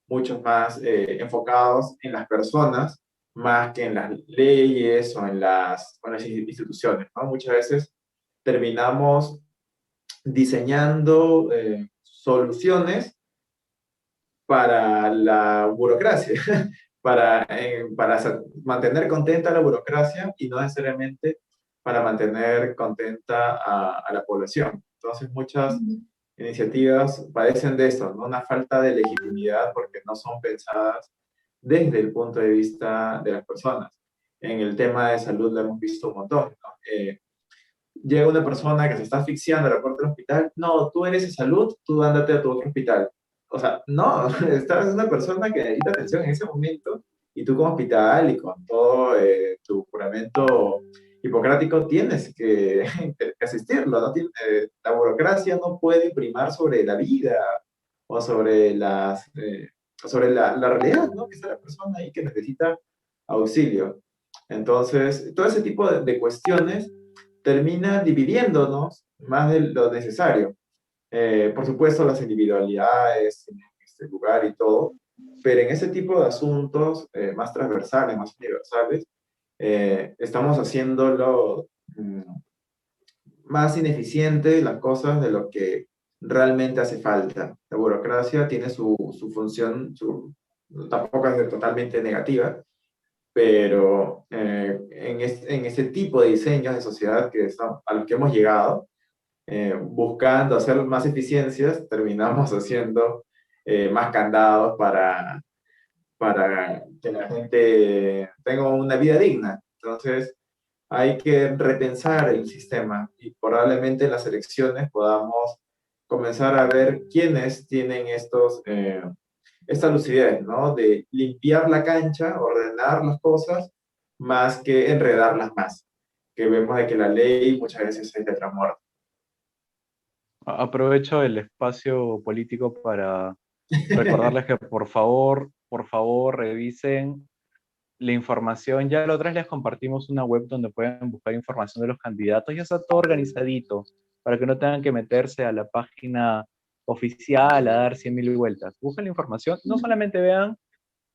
muchos más enfocados en las personas, más que en las leyes o en las instituciones, ¿no? Muchas veces terminamos diseñando soluciones para la burocracia, para mantener contenta a la burocracia y no necesariamente para mantener contenta a la población. Entonces, muchas iniciativas padecen de esto, ¿no? Una falta de legitimidad porque no son pensadas desde el punto de vista de las personas. En el tema de salud lo hemos visto un montón, ¿no? Llega una persona que se está asfixiando a la puerta del hospital, no, tú eres de salud, tú ándate a tu otro hospital. O sea, no, estás una persona que necesita atención en ese momento y tú como hospital y con todo tu juramento hipocrático tienes que asistirlo, ¿no? La burocracia no puede primar sobre la vida o sobre la realidad, ¿no? Que está la persona ahí que necesita auxilio. Entonces, todo ese tipo de cuestiones termina dividiéndonos más de lo necesario. Por supuesto, las individualidades en este lugar y todo, pero en ese tipo de asuntos más transversales, más universales, estamos haciéndolo más ineficiente las cosas de lo que realmente hace falta. La burocracia tiene su función, tampoco es totalmente negativa, pero en este tipo de diseños de sociedad a los que hemos llegado, buscando hacer más eficiencias, terminamos haciendo más candados para que la gente tenga una vida digna. Entonces, hay que repensar el sistema y probablemente en las elecciones podamos comenzar a ver quiénes tienen esta lucidez, ¿no? De limpiar la cancha, ordenar las cosas, más que enredarlas más. Que vemos de que la ley muchas veces es de muerte. Aprovecho el espacio político para recordarles que por favor, revisen la información. Ya la otra vez les compartimos una web donde pueden buscar información de los candidatos. Ya está todo organizadito para que no tengan que meterse a la página oficial a dar 100.000 vueltas. Busquen la información, no solamente vean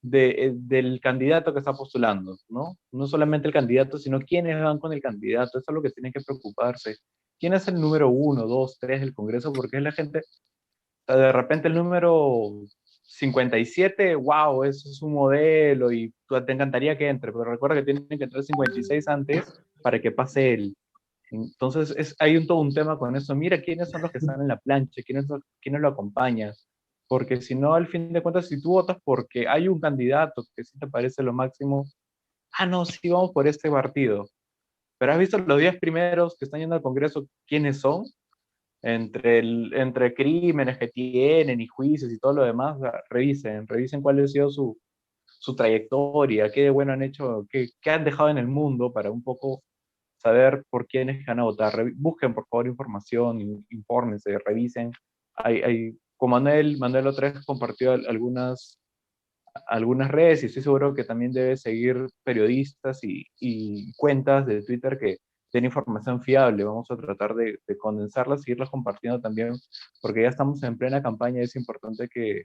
del candidato que está postulando, ¿no? No solamente el candidato, sino quiénes van con el candidato. Eso es lo que tienen que preocuparse. ¿Quién es el número 1, 2, 3 del Congreso? Porque es la gente, de repente el número 57, wow, eso es un modelo y te encantaría que entre, pero recuerda que tienen que entrar 56 antes para que pase él. Entonces hay todo un tema con eso. Mira quiénes son los que están en la plancha, quiénes lo acompañan. Porque si no, al fin de cuentas, si tú votas porque hay un candidato que sí te parece lo máximo, no, sí, vamos por este partido. Pero has visto los 10 primeros que están yendo al Congreso, quiénes son, entre crímenes que tienen y juicios y todo lo demás. O sea, revisen cuál ha sido su trayectoria, qué de bueno han hecho, qué han dejado en el mundo para un poco saber por quiénes van a votar. Busquen, por favor, información, infórmense, revisen. Como Manuel otra vez compartió algunas redes y estoy seguro que también debe seguir periodistas y cuentas de Twitter que tener información fiable, vamos a tratar de condensarla, seguirla compartiendo también, porque ya estamos en plena campaña y es importante que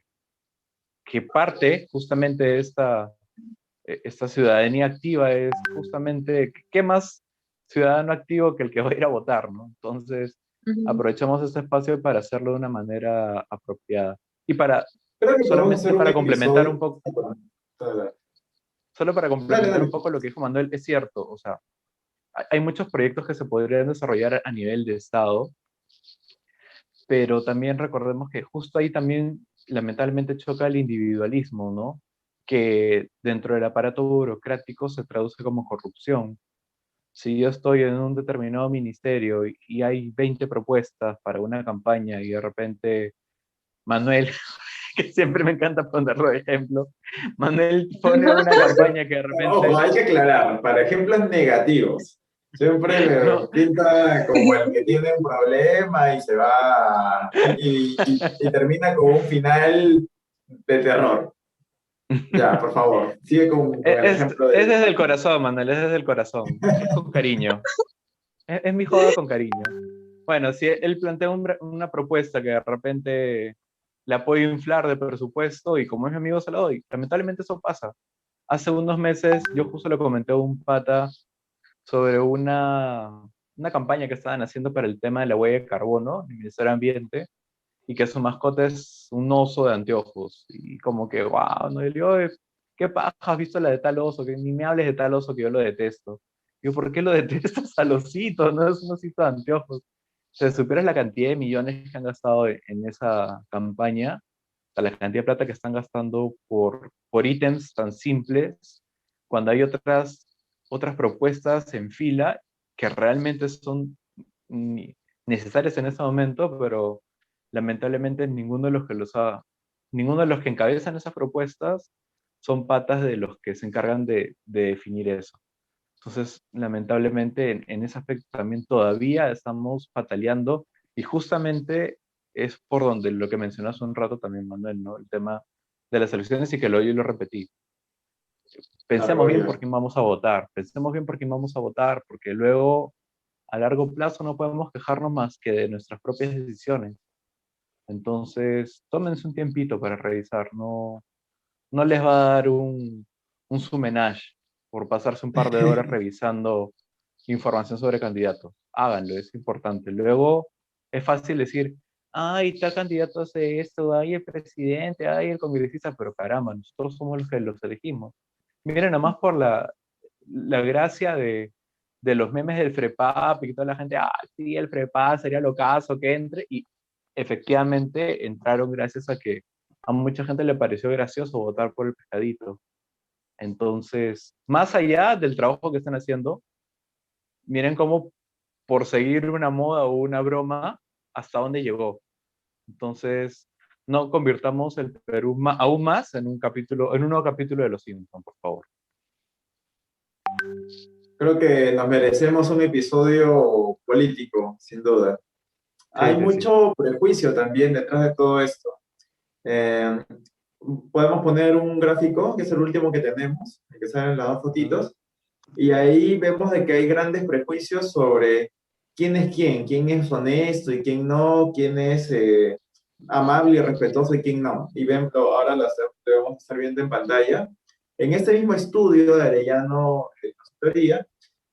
parte justamente de esta ciudadanía activa es justamente, ¿qué más ciudadano activo que el que va a ir a votar, ¿no? Entonces, Ujú. aprovechamos este espacio para hacerlo de una manera apropiada. Y para, Creo que podemos solamente hacer un para complementar un episodio. poco, Ah, perdón. Dale, solo para dale. complementar un Dale. poco lo que dijo Manuel, es cierto, o sea, hay muchos proyectos que se podrían desarrollar a nivel de Estado, pero también recordemos que justo ahí también lamentablemente choca el individualismo, ¿no? Que dentro del aparato burocrático se traduce como corrupción. Si yo estoy en un determinado ministerio y hay 20 propuestas para una campaña y de repente Manuel, que siempre me encanta ponerlo de ejemplo, Manuel pone una campaña que de Ojo, repente, hay que aclarar, para ejemplos negativos. Siempre me no, pinta como el que tiene un problema y se va y termina con un final de terror. Ya, por favor, sigue con el ejemplo es de... desde el corazón, Manuel, es desde el corazón, es con cariño, es mi joda con cariño. Bueno, si él plantea una propuesta que de repente la puede inflar de presupuesto y como es mi amigo se la doy. Lamentablemente eso pasa. Hace unos meses yo justo le comenté a un pata sobre una campaña que estaban haciendo para el tema de la huella de carbono en el Ministerio de Ambiente y que su mascota es un oso de anteojos. Y como que, wow, no, y le digo, "Oye, ¿qué paja has visto la de tal oso? Que ni me hables de tal oso que yo lo detesto. Digo, ¿por qué lo detestas al osito? No es un osito de anteojos. Si supieras la cantidad de millones que han gastado en esa campaña, o sea, la cantidad de plata que están gastando por ítems tan simples, cuando hay otras propuestas en fila que realmente son necesarias en ese momento, pero lamentablemente ninguno de los que encabezan esas propuestas son patas de los que se encargan de definir eso. Entonces, lamentablemente, en ese aspecto también todavía estamos pataleando y justamente es por donde lo que mencionó hace un rato también, Manuel, ¿no? El tema de las elecciones y que yo lo repetí. La Pensemos bien por argolla. quién vamos a votar, pensemos bien por quién vamos a votar, porque luego a largo plazo no podemos quejarnos más que de nuestras propias decisiones. Entonces, tómense un tiempito para revisar, no les va a dar un sumenage por pasarse un par de horas revisando información sobre candidatos. Háganlo, es importante. Luego es fácil decir, ay, tal candidato hace esto, ay, el presidente, ay, el congresista, pero caramba, nosotros somos los que los elegimos. Miren, nomás por la gracia de los memes del FREPAP y que toda la gente, ah, sí, el FREPAP sería lo caso que entre, y efectivamente entraron gracias a que a mucha gente le pareció gracioso votar por el pescadito. Entonces, más allá del trabajo que están haciendo, miren cómo por seguir una moda o una broma, hasta dónde llegó. Entonces, no convirtamos el Perú aún más en en un nuevo capítulo de Los Simpsons, por favor. Creo que nos merecemos un episodio político, sin duda. Sí, Hay sí, sí. mucho prejuicio también detrás de todo esto. Eh, Podemos poner un gráfico, que es el último que tenemos, el que salen las dos ¿No? fotitos, y ahí vemos de que hay grandes prejuicios sobre quién es honesto y quién no, quién es amable y respetuoso y quién no. Y ven, ahora las debemos estar viendo en pantalla. En este mismo estudio de Arellano Consultoría,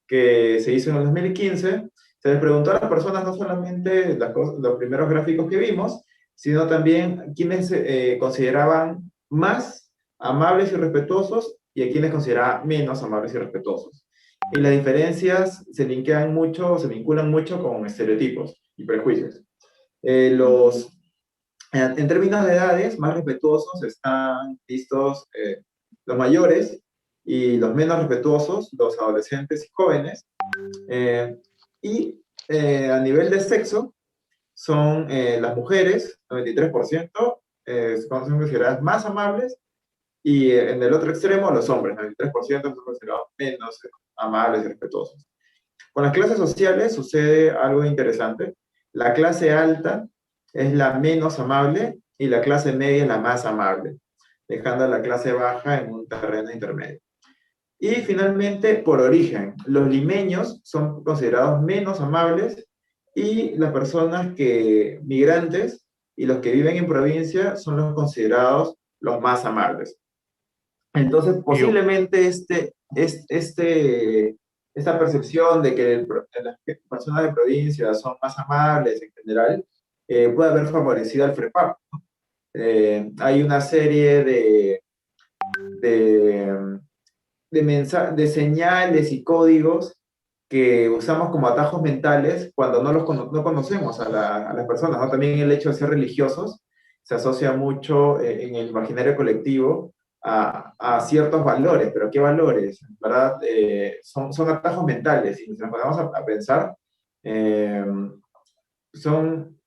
que se hizo en el 2015, se les preguntó a las personas no solamente los primeros gráficos que vimos, sino también quienes consideraban más amables y respetuosos y a quienes consideraban menos amables y respetuosos. Y las diferencias se linkean mucho, se vinculan mucho con estereotipos y prejuicios. En términos de edades, más respetuosos están vistos los mayores y los menos respetuosos, los adolescentes y jóvenes. Eh, a nivel de sexo, son las mujeres, 93%, son consideradas más amables, y en el otro extremo, los hombres, 93% son considerados menos amables y respetuosos. Con las clases sociales sucede algo interesante. La clase alta es la menos amable y la clase media es la más amable, dejando a la clase baja en un terreno intermedio. Y finalmente, por origen, los limeños son considerados menos amables y las personas migrantes y los que viven en provincia son los considerados los más amables. Entonces, Y yo, posiblemente esta percepción de que las personas de provincia son más amables en general puede haber favorecido al FREPAP. Hay una serie de, de señales y códigos que usamos como atajos mentales cuando no conocemos a las personas, ¿no? También el hecho de ser religiosos se asocia mucho en el imaginario colectivo a ciertos valores, pero ¿qué valores? ¿Verdad? Son atajos mentales, y si nos ponemos a pensar, eh,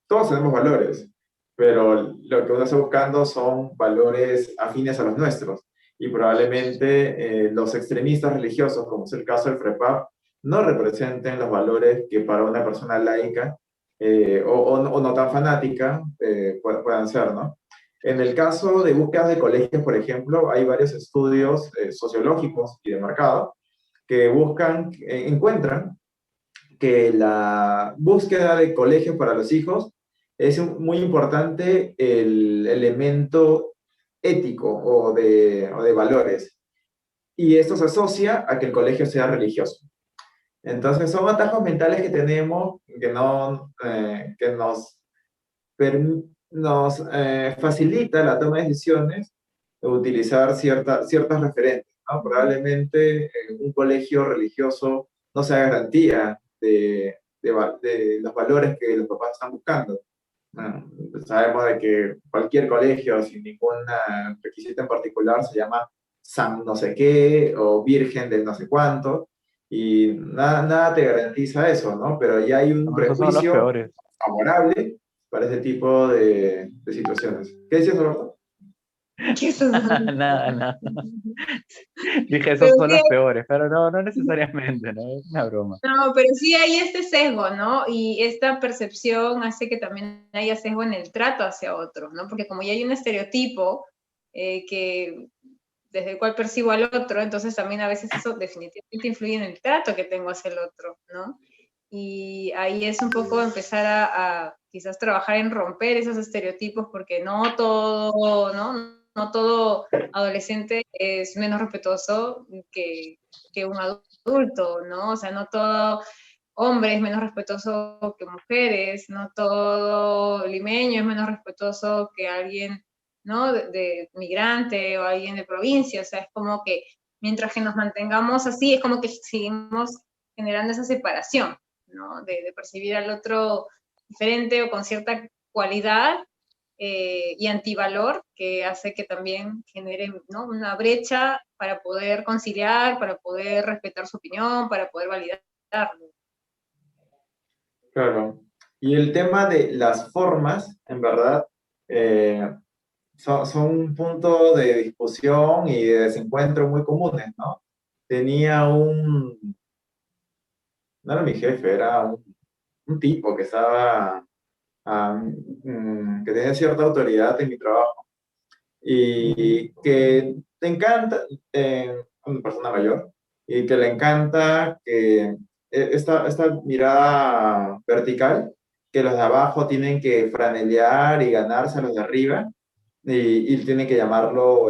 todos tenemos valores, pero lo que uno está buscando son valores afines a los nuestros. Y probablemente los extremistas religiosos, como es el caso del FREPAP, no representen los valores que para una persona laica o no tan fanática puedan ser, ¿no? En el caso de búsquedas de colegios, por ejemplo, hay varios estudios sociológicos y de mercado que encuentran que la búsqueda de colegios para los hijos es muy importante el elemento ético o de valores. Y esto se asocia a que el colegio sea religioso. Entonces son atajos mentales que tenemos que nos facilita la toma de decisiones de utilizar ciertas referentes, ¿no? Probablemente un colegio religioso no sea garantía de los valores que los papás están buscando. Bueno, sabemos de que cualquier colegio sin ningún requisito en particular se llama San no sé qué o Virgen del no sé cuánto, y nada te garantiza eso, ¿no? Pero ya hay un no, esos son los prejuicio peores. favorable para ese tipo de situaciones. ¿Qué decías, Roberto? ¿Qué estás hablando? Nada, nada. Dije, Pero esos son sí, los peores, pero no, no necesariamente, ¿no? Es una broma. no, pero sí hay este sesgo, ¿no? Y esta percepción hace que también haya sesgo en el trato hacia otros, ¿no? Porque como ya hay un estereotipo que desde el cual percibo al otro, entonces también a veces eso definitivamente influye en el trato que tengo hacia el otro, ¿no? Y ahí es un poco empezar a quizás trabajar en romper esos estereotipos, porque no todo, ¿no? No todo adolescente es menos respetuoso que un adulto, ¿no? O sea, no todo hombre es menos respetuoso que mujeres, no todo limeño es menos respetuoso que alguien, ¿no? De migrante o alguien de provincia, o sea, es como que mientras que nos mantengamos así, es como que seguimos generando esa separación, ¿no? De percibir al otro diferente o con cierta cualidad y antivalor que hace que también genere, ¿no? Una brecha para poder conciliar, para poder respetar su opinión, para poder validarlo. Claro. Y el tema de las formas, en verdad, eh, son un punto de discusión y de desencuentro muy comunes, ¿no? Tenía no era mi jefe, era un tipo que que tenía cierta autoridad en mi trabajo y que te encanta, una persona mayor, y que le encanta que esta mirada vertical, que los de abajo tienen que franelear y ganarse a los de arriba, y tienen que llamarlo,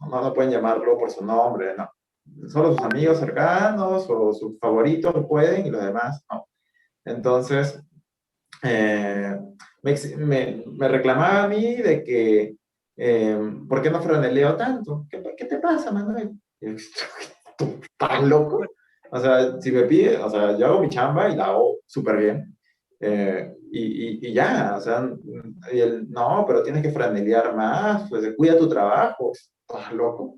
no pueden llamarlo por su nombre, ¿no? Solo sus amigos cercanos o sus favoritos pueden y los demás no. Entonces, eh, me reclamaba a mí de que, ¿por qué no franeleo tanto? ¿Qué te pasa, Manuel? Y yo, ¿estás loco? O sea, si me pide, o sea, yo hago mi chamba y la hago súper bien. Y ya, o sea, y él, no, pero tienes que franelear más, pues cuida tu trabajo, estás loco.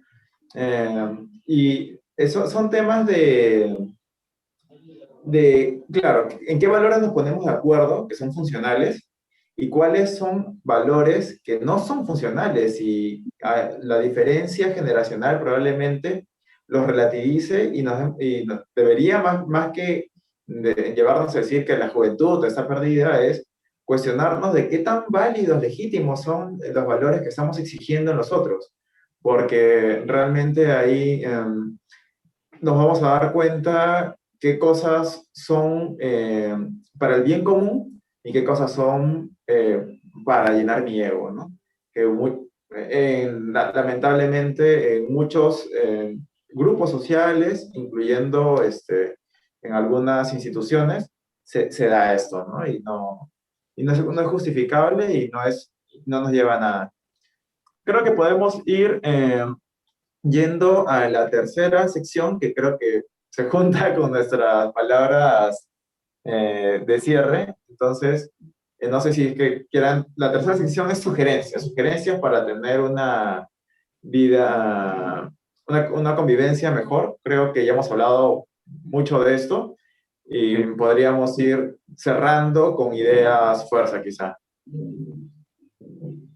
Y eso son temas claro, en qué valores nos ponemos de acuerdo, que son funcionales, y cuáles son valores que no son funcionales, y la diferencia generacional probablemente los relativice debería más que llevarnos a decir que la juventud está perdida, es cuestionarnos de qué tan válidos, legítimos son los valores que estamos exigiendo en nosotros, porque realmente ahí nos vamos a dar cuenta qué cosas son para el bien común y qué cosas son para llenar mi ego, ¿no? Que lamentablemente en muchos grupos sociales, incluyendo en algunas instituciones, se da esto, ¿no? No es justificable y no nos lleva a nada. Creo que podemos ir yendo a la tercera sección, que creo que se junta con nuestras palabras de cierre. Entonces, no sé si es que quieran, la tercera sección es sugerencias para tener una vida, una convivencia mejor. Creo que ya hemos hablado mucho de esto y Sí. podríamos ir cerrando con ideas fuerza, quizá.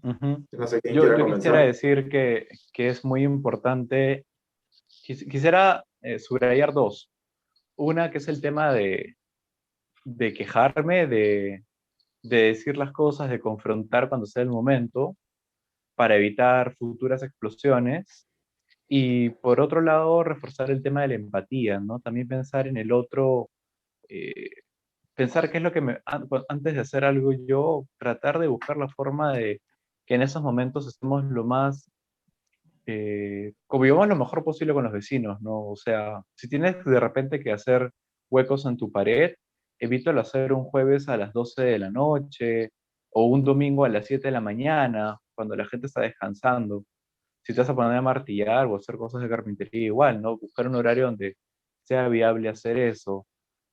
Ujú. No sé quién Yo, quiera yo quisiera comenzar. decir que es muy importante, quisiera subrayar dos. Una que es el tema de quejarme, de decir las cosas, de confrontar cuando sea el momento, para evitar futuras explosiones. Y por otro lado, reforzar el tema de la empatía, ¿no? También pensar en el otro, eh, pensar qué es lo que antes de hacer algo yo, tratar de buscar la forma de que en esos momentos estemos lo más, convivamos lo mejor posible con los vecinos, ¿no? O sea, si tienes de repente que hacer huecos en tu pared, evítalo hacer un jueves a las 12 de la noche o un domingo a las 7 de la mañana, cuando la gente está descansando. Si te vas a poner a martillar o a hacer cosas de carpintería, igual, ¿no? Buscar un horario donde sea viable hacer eso.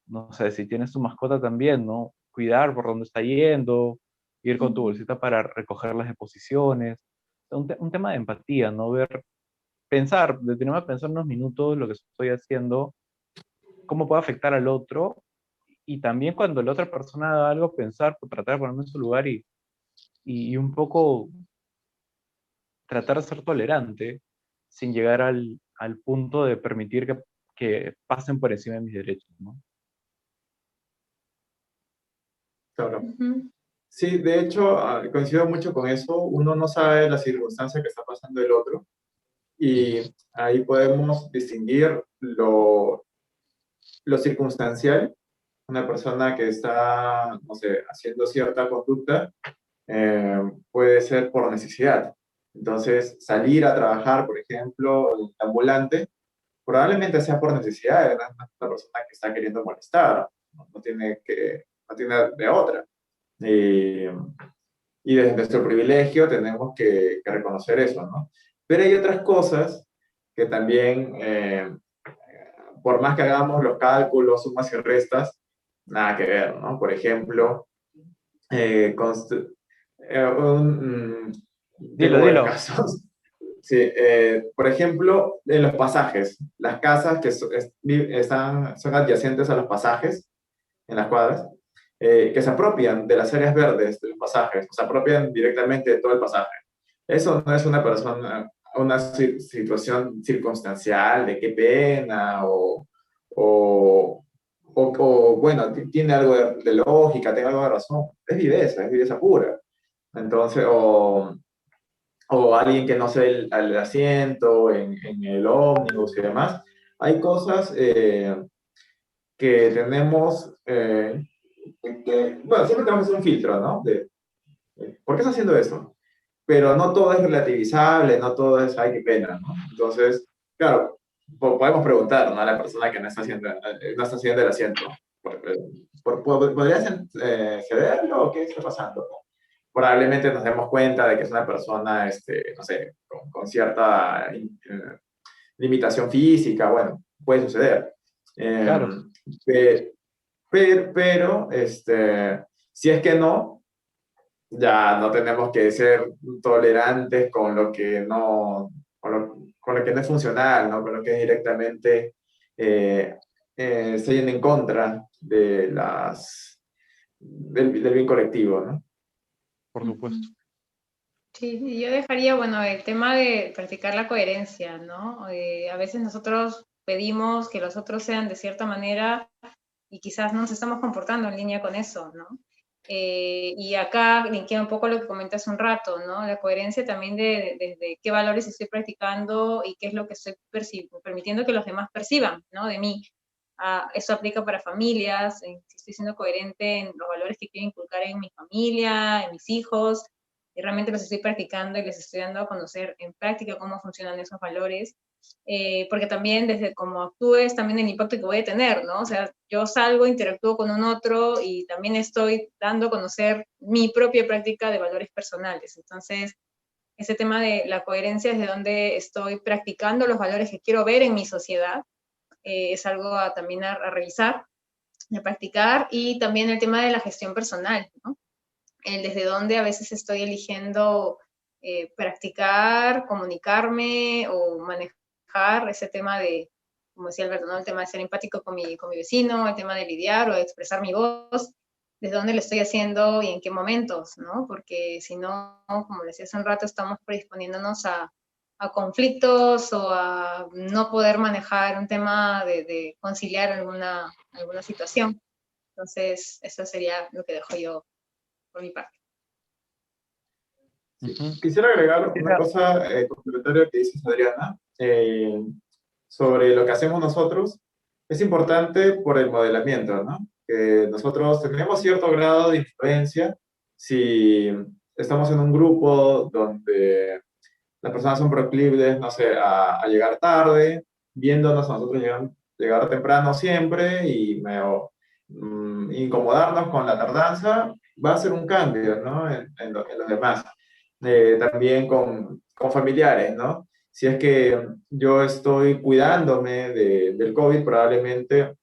No sé, si tienes tu mascota también, ¿no? Cuidar por dónde está yendo, ir con tu bolsita para recoger las deposiciones. Un tema de empatía, ¿no? Ver, pensar, detenerme a pensar unos minutos lo que estoy haciendo, cómo puede afectar al otro, y también cuando la otra persona haga algo, pensar, tratar de ponerme en su lugar y un poco tratar de ser tolerante sin llegar al punto de permitir que pasen por encima de mis derechos, ¿no? Claro. Ujú. Sí, de hecho, coincido mucho con eso. Uno no sabe la circunstancia que está pasando el otro y ahí podemos distinguir lo circunstancial. Una persona que está, no sé, haciendo cierta conducta puede ser por necesidad. Entonces, salir a trabajar, por ejemplo, en ambulante, probablemente sea por necesidad, ¿verdad? Una persona que está queriendo molestar, no tiene de otra. Y, y desde nuestro privilegio tenemos que reconocer eso, ¿no? Pero hay otras cosas que también, por más que hagamos los cálculos, sumas y restas, nada que ver, ¿no? Por ejemplo, Dilo, tengo varios dilo. casos. Sí, por ejemplo, en los pasajes, las casas que son adyacentes a los pasajes, en las cuadras, que se apropian de las áreas verdes de los pasajes, se apropian directamente de todo el pasaje. Eso no es una situación circunstancial de qué pena bueno, tiene algo de lógica, tiene algo de razón. Es viveza pura. Entonces, o alguien que no se ve el asiento en el ómnibus y demás. Hay cosas que tenemos, bueno, siempre tenemos que hacer un filtro, ¿no? ¿Por qué está haciendo eso? Pero no todo es relativizable, no todo es, ay, qué pena, ¿no? Entonces, claro, podemos preguntar, ¿no? A la persona que no está haciendo el asiento. ¿Podrías cederlo o qué está pasando? Probablemente nos demos cuenta de que es una persona, no sé, con cierta limitación física, bueno, puede suceder. Claro, Eh, pero si es que no, ya no tenemos que ser tolerantes con lo que no, con lo que no es funcional, ¿no? Con lo que es directamente se viene en contra del bien colectivo, ¿no? por supuesto. Ujú. Sí, yo dejaría, bueno, el tema de practicar la coherencia, ¿no? A veces nosotros pedimos que los otros sean de cierta manera y quizás no nos estamos comportando en línea con eso, ¿no? Y acá linkeé un poco lo que comenté hace un rato, ¿no? La coherencia también de qué valores estoy practicando y qué es lo que estoy permitiendo que los demás perciban, ¿no? De mí. Eso aplica para familias, si estoy siendo coherente en los valores que quiero inculcar en mi familia, en mis hijos, y realmente los estoy practicando y les estoy dando a conocer en práctica cómo funcionan esos valores, porque también desde cómo actúes, también el impacto que voy a tener, ¿no? O sea, yo salgo, interactúo con un otro y también estoy dando a conocer mi propia práctica de valores personales. Entonces, ese tema de la coherencia es de donde estoy practicando los valores que quiero ver en mi sociedad, es algo también a revisar, a practicar, y también el tema de la gestión personal, ¿no? Desde donde a veces estoy eligiendo practicar, comunicarme o manejar ese tema de, como decía Alberto, ¿no? El tema de ser empático con mi vecino, el tema de lidiar o de expresar mi voz, desde dónde lo estoy haciendo y en qué momentos, ¿no? Porque si no, como les decía hace un rato, estamos predisponiéndonos a conflictos o a no poder manejar un tema de conciliar alguna situación. Entonces, eso sería lo que dejo yo por mi parte. Sí. Ujú. Quisiera agregar una Quisiera- cosa complementaria que dices, Adriana, sobre lo que hacemos nosotros. Es importante por el modelamiento, ¿no? Que nosotros tenemos cierto grado de influencia si estamos en un grupo donde las personas son proclives, no sé, a llegar tarde, viéndonos a nosotros llegar temprano siempre y incomodarnos con la tardanza, va a ser un cambio, ¿no? En los demás. También con familiares, ¿no? Si es que yo estoy cuidándome del COVID, probablemente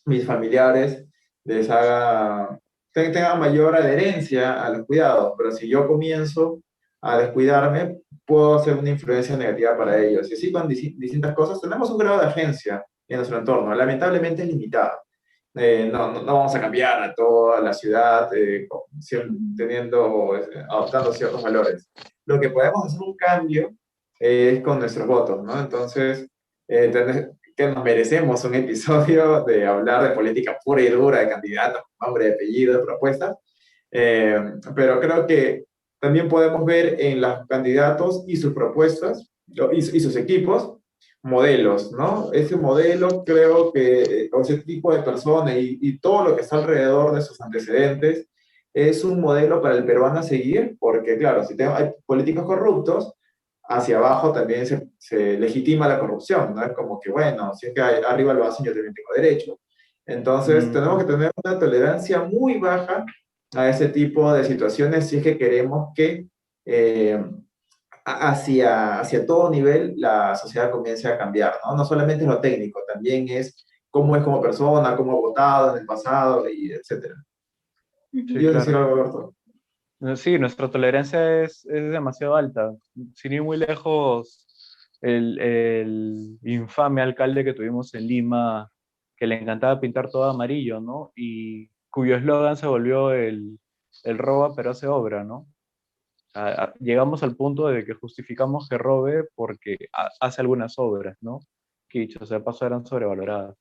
mis familiares les haga, tengan mayor adherencia a los cuidados, pero si yo comienzo a descuidarme, puedo hacer una influencia negativa para ellos. Y así con distintas cosas, tenemos un grado de agencia en nuestro entorno, lamentablemente es limitado. No vamos a cambiar a toda la ciudad adoptando ciertos valores. Lo que podemos hacer un cambio es con nuestros votos, ¿no? Entonces, que nos merecemos un episodio de hablar de política pura y dura, de candidatos, nombre, apellido, de propuestas, pero creo que también podemos ver en los candidatos y sus propuestas y sus equipos modelos, ¿no? Ese modelo creo que, o ese tipo de persona y todo lo que está alrededor de sus antecedentes, es un modelo para el peruano a seguir, porque claro, si hay políticos corruptos, hacia abajo también se legitima la corrupción, ¿no? Es como que, bueno, si es que arriba lo hacen, yo también tengo derecho. Entonces, tenemos que tener una tolerancia muy baja a ese tipo de situaciones si es que queremos que eh, hacia todo nivel la sociedad comience a cambiar, ¿no? No solamente es lo técnico, también es como persona, cómo ha votado en el pasado, y etcétera. Sí, ¿Ibas a decir claro. algo, Alberto? Sí, nuestra tolerancia es demasiado alta. Sin ir muy lejos, el infame alcalde que tuvimos en Lima, que le encantaba pintar todo amarillo, ¿no? Y cuyo eslogan se volvió el roba pero hace obra, ¿no? Llegamos al punto de que justificamos que robe porque hace algunas obras, ¿no? Que dicho sea de paso eran sobrevaloradas.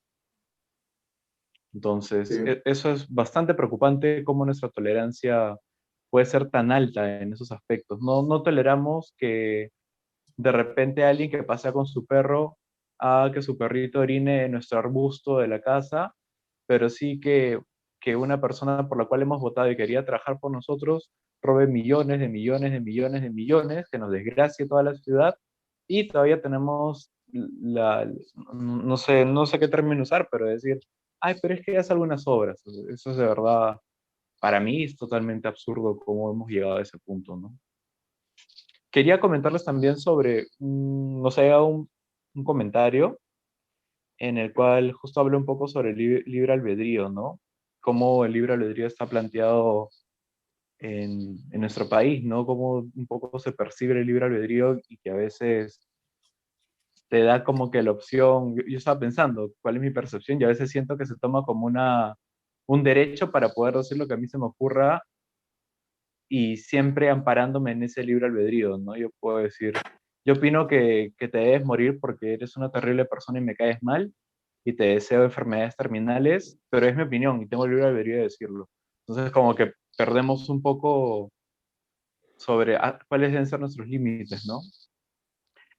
Entonces, Sí. eso es bastante preocupante cómo nuestra tolerancia puede ser tan alta en esos aspectos. No toleramos que de repente alguien que pasea con su perro haga que su perrito orine en nuestro arbusto de la casa, pero sí que una persona por la cual hemos votado y quería trabajar por nosotros robe millones de millones de millones de millones, que nos desgracie toda la ciudad y todavía tenemos no sé qué término usar, pero decir, ay, pero es que hace algunas obras. Eso es de verdad, para mí es totalmente absurdo cómo hemos llegado a ese punto, ¿no? Quería comentarles también sobre, nos ha llegado un comentario en el cual justo habla un poco sobre el libre albedrío, ¿no? Cómo el libre albedrío está planteado en nuestro país, ¿no? Cómo un poco se percibe el libre albedrío y que a veces te da como que la opción, yo estaba pensando cuál es mi percepción y a veces siento que se toma como un derecho para poder decir lo que a mí se me ocurra y siempre amparándome en ese libre albedrío, ¿no? Yo puedo decir, yo opino que te debes morir porque eres una terrible persona y me caes mal y te deseo enfermedades terminales, pero es mi opinión y tengo el libre albedrío de decirlo. Entonces, como que perdemos un poco sobre cuáles deben ser nuestros límites, ¿no?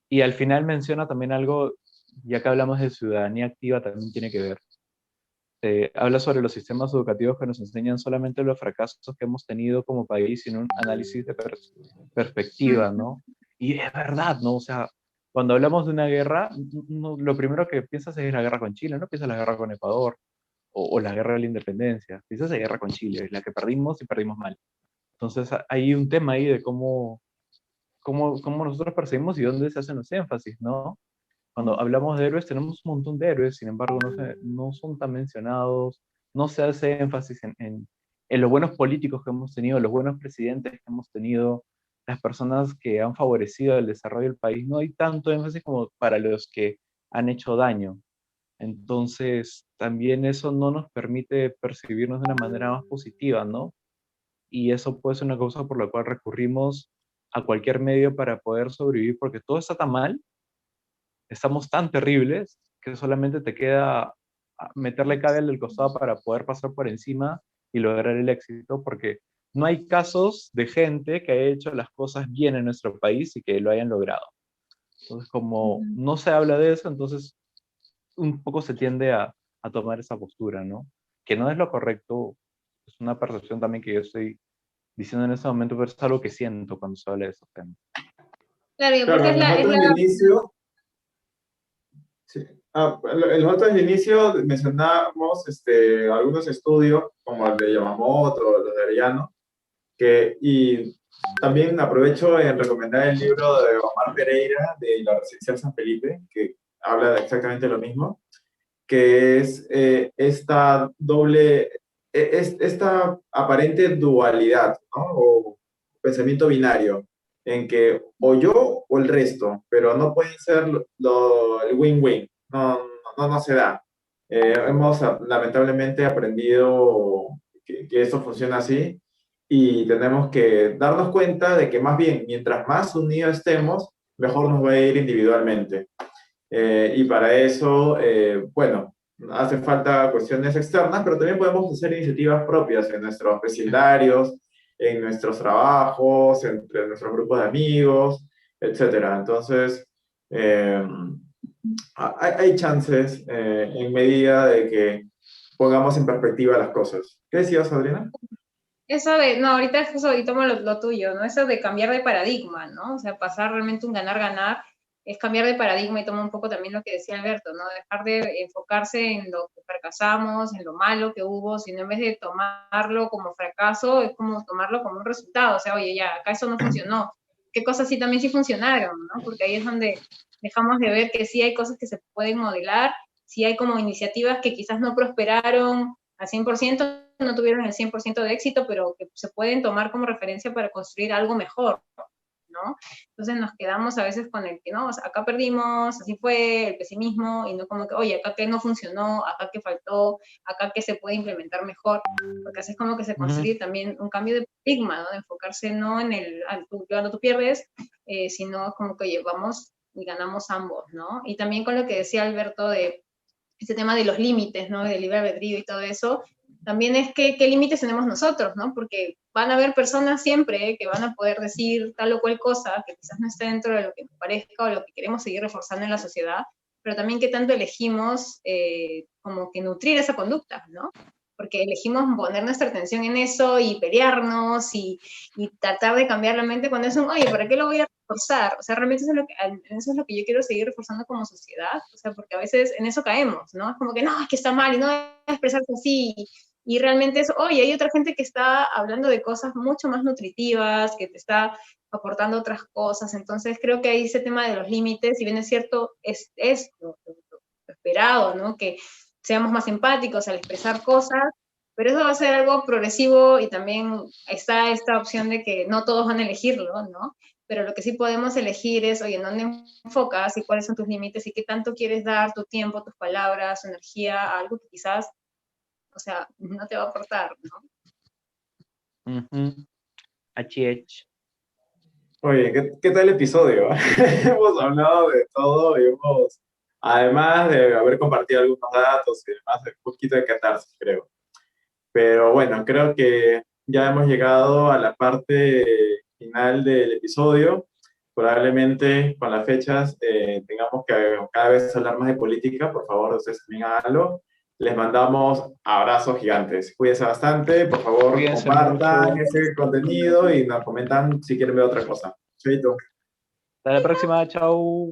Y al final menciona también algo, ya que hablamos de ciudadanía activa, también tiene que ver. Habla sobre los sistemas educativos que nos enseñan solamente los fracasos que hemos tenido como país sin un análisis de perspectiva, ¿no? Y es verdad, ¿no? O sea, cuando hablamos de una guerra, lo primero que piensas es la guerra con Chile, no piensas la guerra con Ecuador o la guerra de la independencia, piensas en la guerra con Chile, es la que perdimos y perdimos mal. Entonces hay un tema ahí de cómo nosotros percibimos y dónde se hacen los énfasis, ¿no? Cuando hablamos de héroes, tenemos un montón de héroes, sin embargo, no son tan mencionados, no se hace énfasis en los buenos políticos que hemos tenido, los buenos presidentes que hemos tenido, las personas que han favorecido el desarrollo del país. No hay tanto énfasis como para los que han hecho daño. Entonces, también eso no nos permite percibirnos de una manera más positiva, ¿no? Y eso puede ser una causa por la cual recurrimos a cualquier medio para poder sobrevivir, porque todo está tan mal, estamos tan terribles que solamente te queda meterle cable al costado para poder pasar por encima y lograr el éxito, porque no hay casos de gente que haya hecho las cosas bien en nuestro país y que lo hayan logrado. Entonces, como no se habla de eso, entonces un poco se tiende a tomar esa postura, ¿no? Que no es lo correcto, es una percepción también que yo estoy diciendo en este momento, pero es algo que siento cuando se habla de esos temas. Claro, y aparte Claro, nosotros al inicio, sí. Nosotros al inicio mencionábamos algunos estudios, como el de Yamamoto, los de Arellano, y también aprovecho en recomendar el libro de Omar Pereira, de la Residencial San Felipe, que habla de exactamente lo mismo, que es esta esta aparente dualidad, ¿no? O pensamiento binario, en que o yo o el resto, pero no puede ser el win-win, no se da. Hemos lamentablemente aprendido que esto funciona así y tenemos que darnos cuenta de que más bien, mientras más unidos estemos, mejor nos va a ir individualmente. Y para eso, bueno, hacen falta cuestiones externas, pero también podemos hacer iniciativas propias en nuestros vecindarios, en nuestros trabajos, entre nuestros grupos de amigos, etcétera. Entonces, eh, hay chances en medida de que pongamos en perspectiva las cosas. ¿Qué decías, Adriana? Eso de, no, ahorita es eso, y tomo lo tuyo, ¿no? Eso de cambiar de paradigma, ¿no? O sea, pasar realmente un ganar-ganar es cambiar de paradigma y tomo un poco también lo que decía Alberto, ¿no? Dejar de enfocarse en lo que fracasamos, en lo malo que hubo, sino en vez de tomarlo como fracaso, es como tomarlo como un resultado. O sea, oye, ya, acá eso no funcionó. ¿Qué cosas sí también sí funcionaron, ¿no? Porque ahí es donde dejamos de ver que sí hay cosas que se pueden modelar, sí hay como iniciativas que quizás no prosperaron al 100%, no tuvieron el 100% de éxito, pero que se pueden tomar como referencia para construir algo mejor, ¿no? Entonces nos quedamos a veces con el que, no, o sea, acá perdimos, así fue, el pesimismo, y no como que, oye, acá que no funcionó, acá que faltó, acá que se puede implementar mejor, porque así es como que se construye también un cambio de paradigma, ¿no? De enfocarse no en el, cuando tú pierdes, sino como que, oye, vamos y ganamos ambos, ¿no? Y también con lo que decía Alberto de este tema de los límites, ¿no? Del libre albedrío y todo eso, también es que qué límites tenemos nosotros, ¿no? Porque van a haber personas siempre que van a poder decir tal o cual cosa que quizás no esté dentro de lo que nos parezca o lo que queremos seguir reforzando en la sociedad, pero también qué tanto elegimos como que nutrir esa conducta, ¿no? Porque elegimos poner nuestra atención en eso y pelearnos y tratar de cambiar la mente cuando es un, oye, ¿para qué lo voy a reforzar? O sea, realmente eso es lo que yo quiero seguir reforzando como sociedad, o sea, porque a veces en eso caemos, ¿no? Es como que, no, es que está mal y no debe expresarse así, y realmente es, oye, hay otra gente que está hablando de cosas mucho más nutritivas, que te está aportando otras cosas, entonces creo que ahí ese tema de los límites, si bien es cierto, es lo esperado, ¿no? Que seamos más empáticos al expresar cosas, pero eso va a ser algo progresivo y también está esta opción de que no todos van a elegirlo, ¿no? Pero lo que sí podemos elegir es, oye, ¿en dónde enfocas y cuáles son tus límites y qué tanto quieres dar tu tiempo, tus palabras, tu energía a algo que quizás, o sea, no te va a aportar, ¿no? HH. Oye, ¿qué tal el episodio? Hemos hablado de todo y además de haber compartido algunos datos y demás, un poquito de catarsis, creo. Pero bueno, creo que ya hemos llegado a la parte final del episodio. Probablemente con las fechas tengamos que cada vez hablar más de política. Por favor, ustedes también háganlo. Les mandamos abrazos gigantes. Cuídense bastante. Por favor, Cuídense compartan mucho. ese contenido y nos comentan si quieren ver otra cosa. Chaito. Hasta la próxima, chao.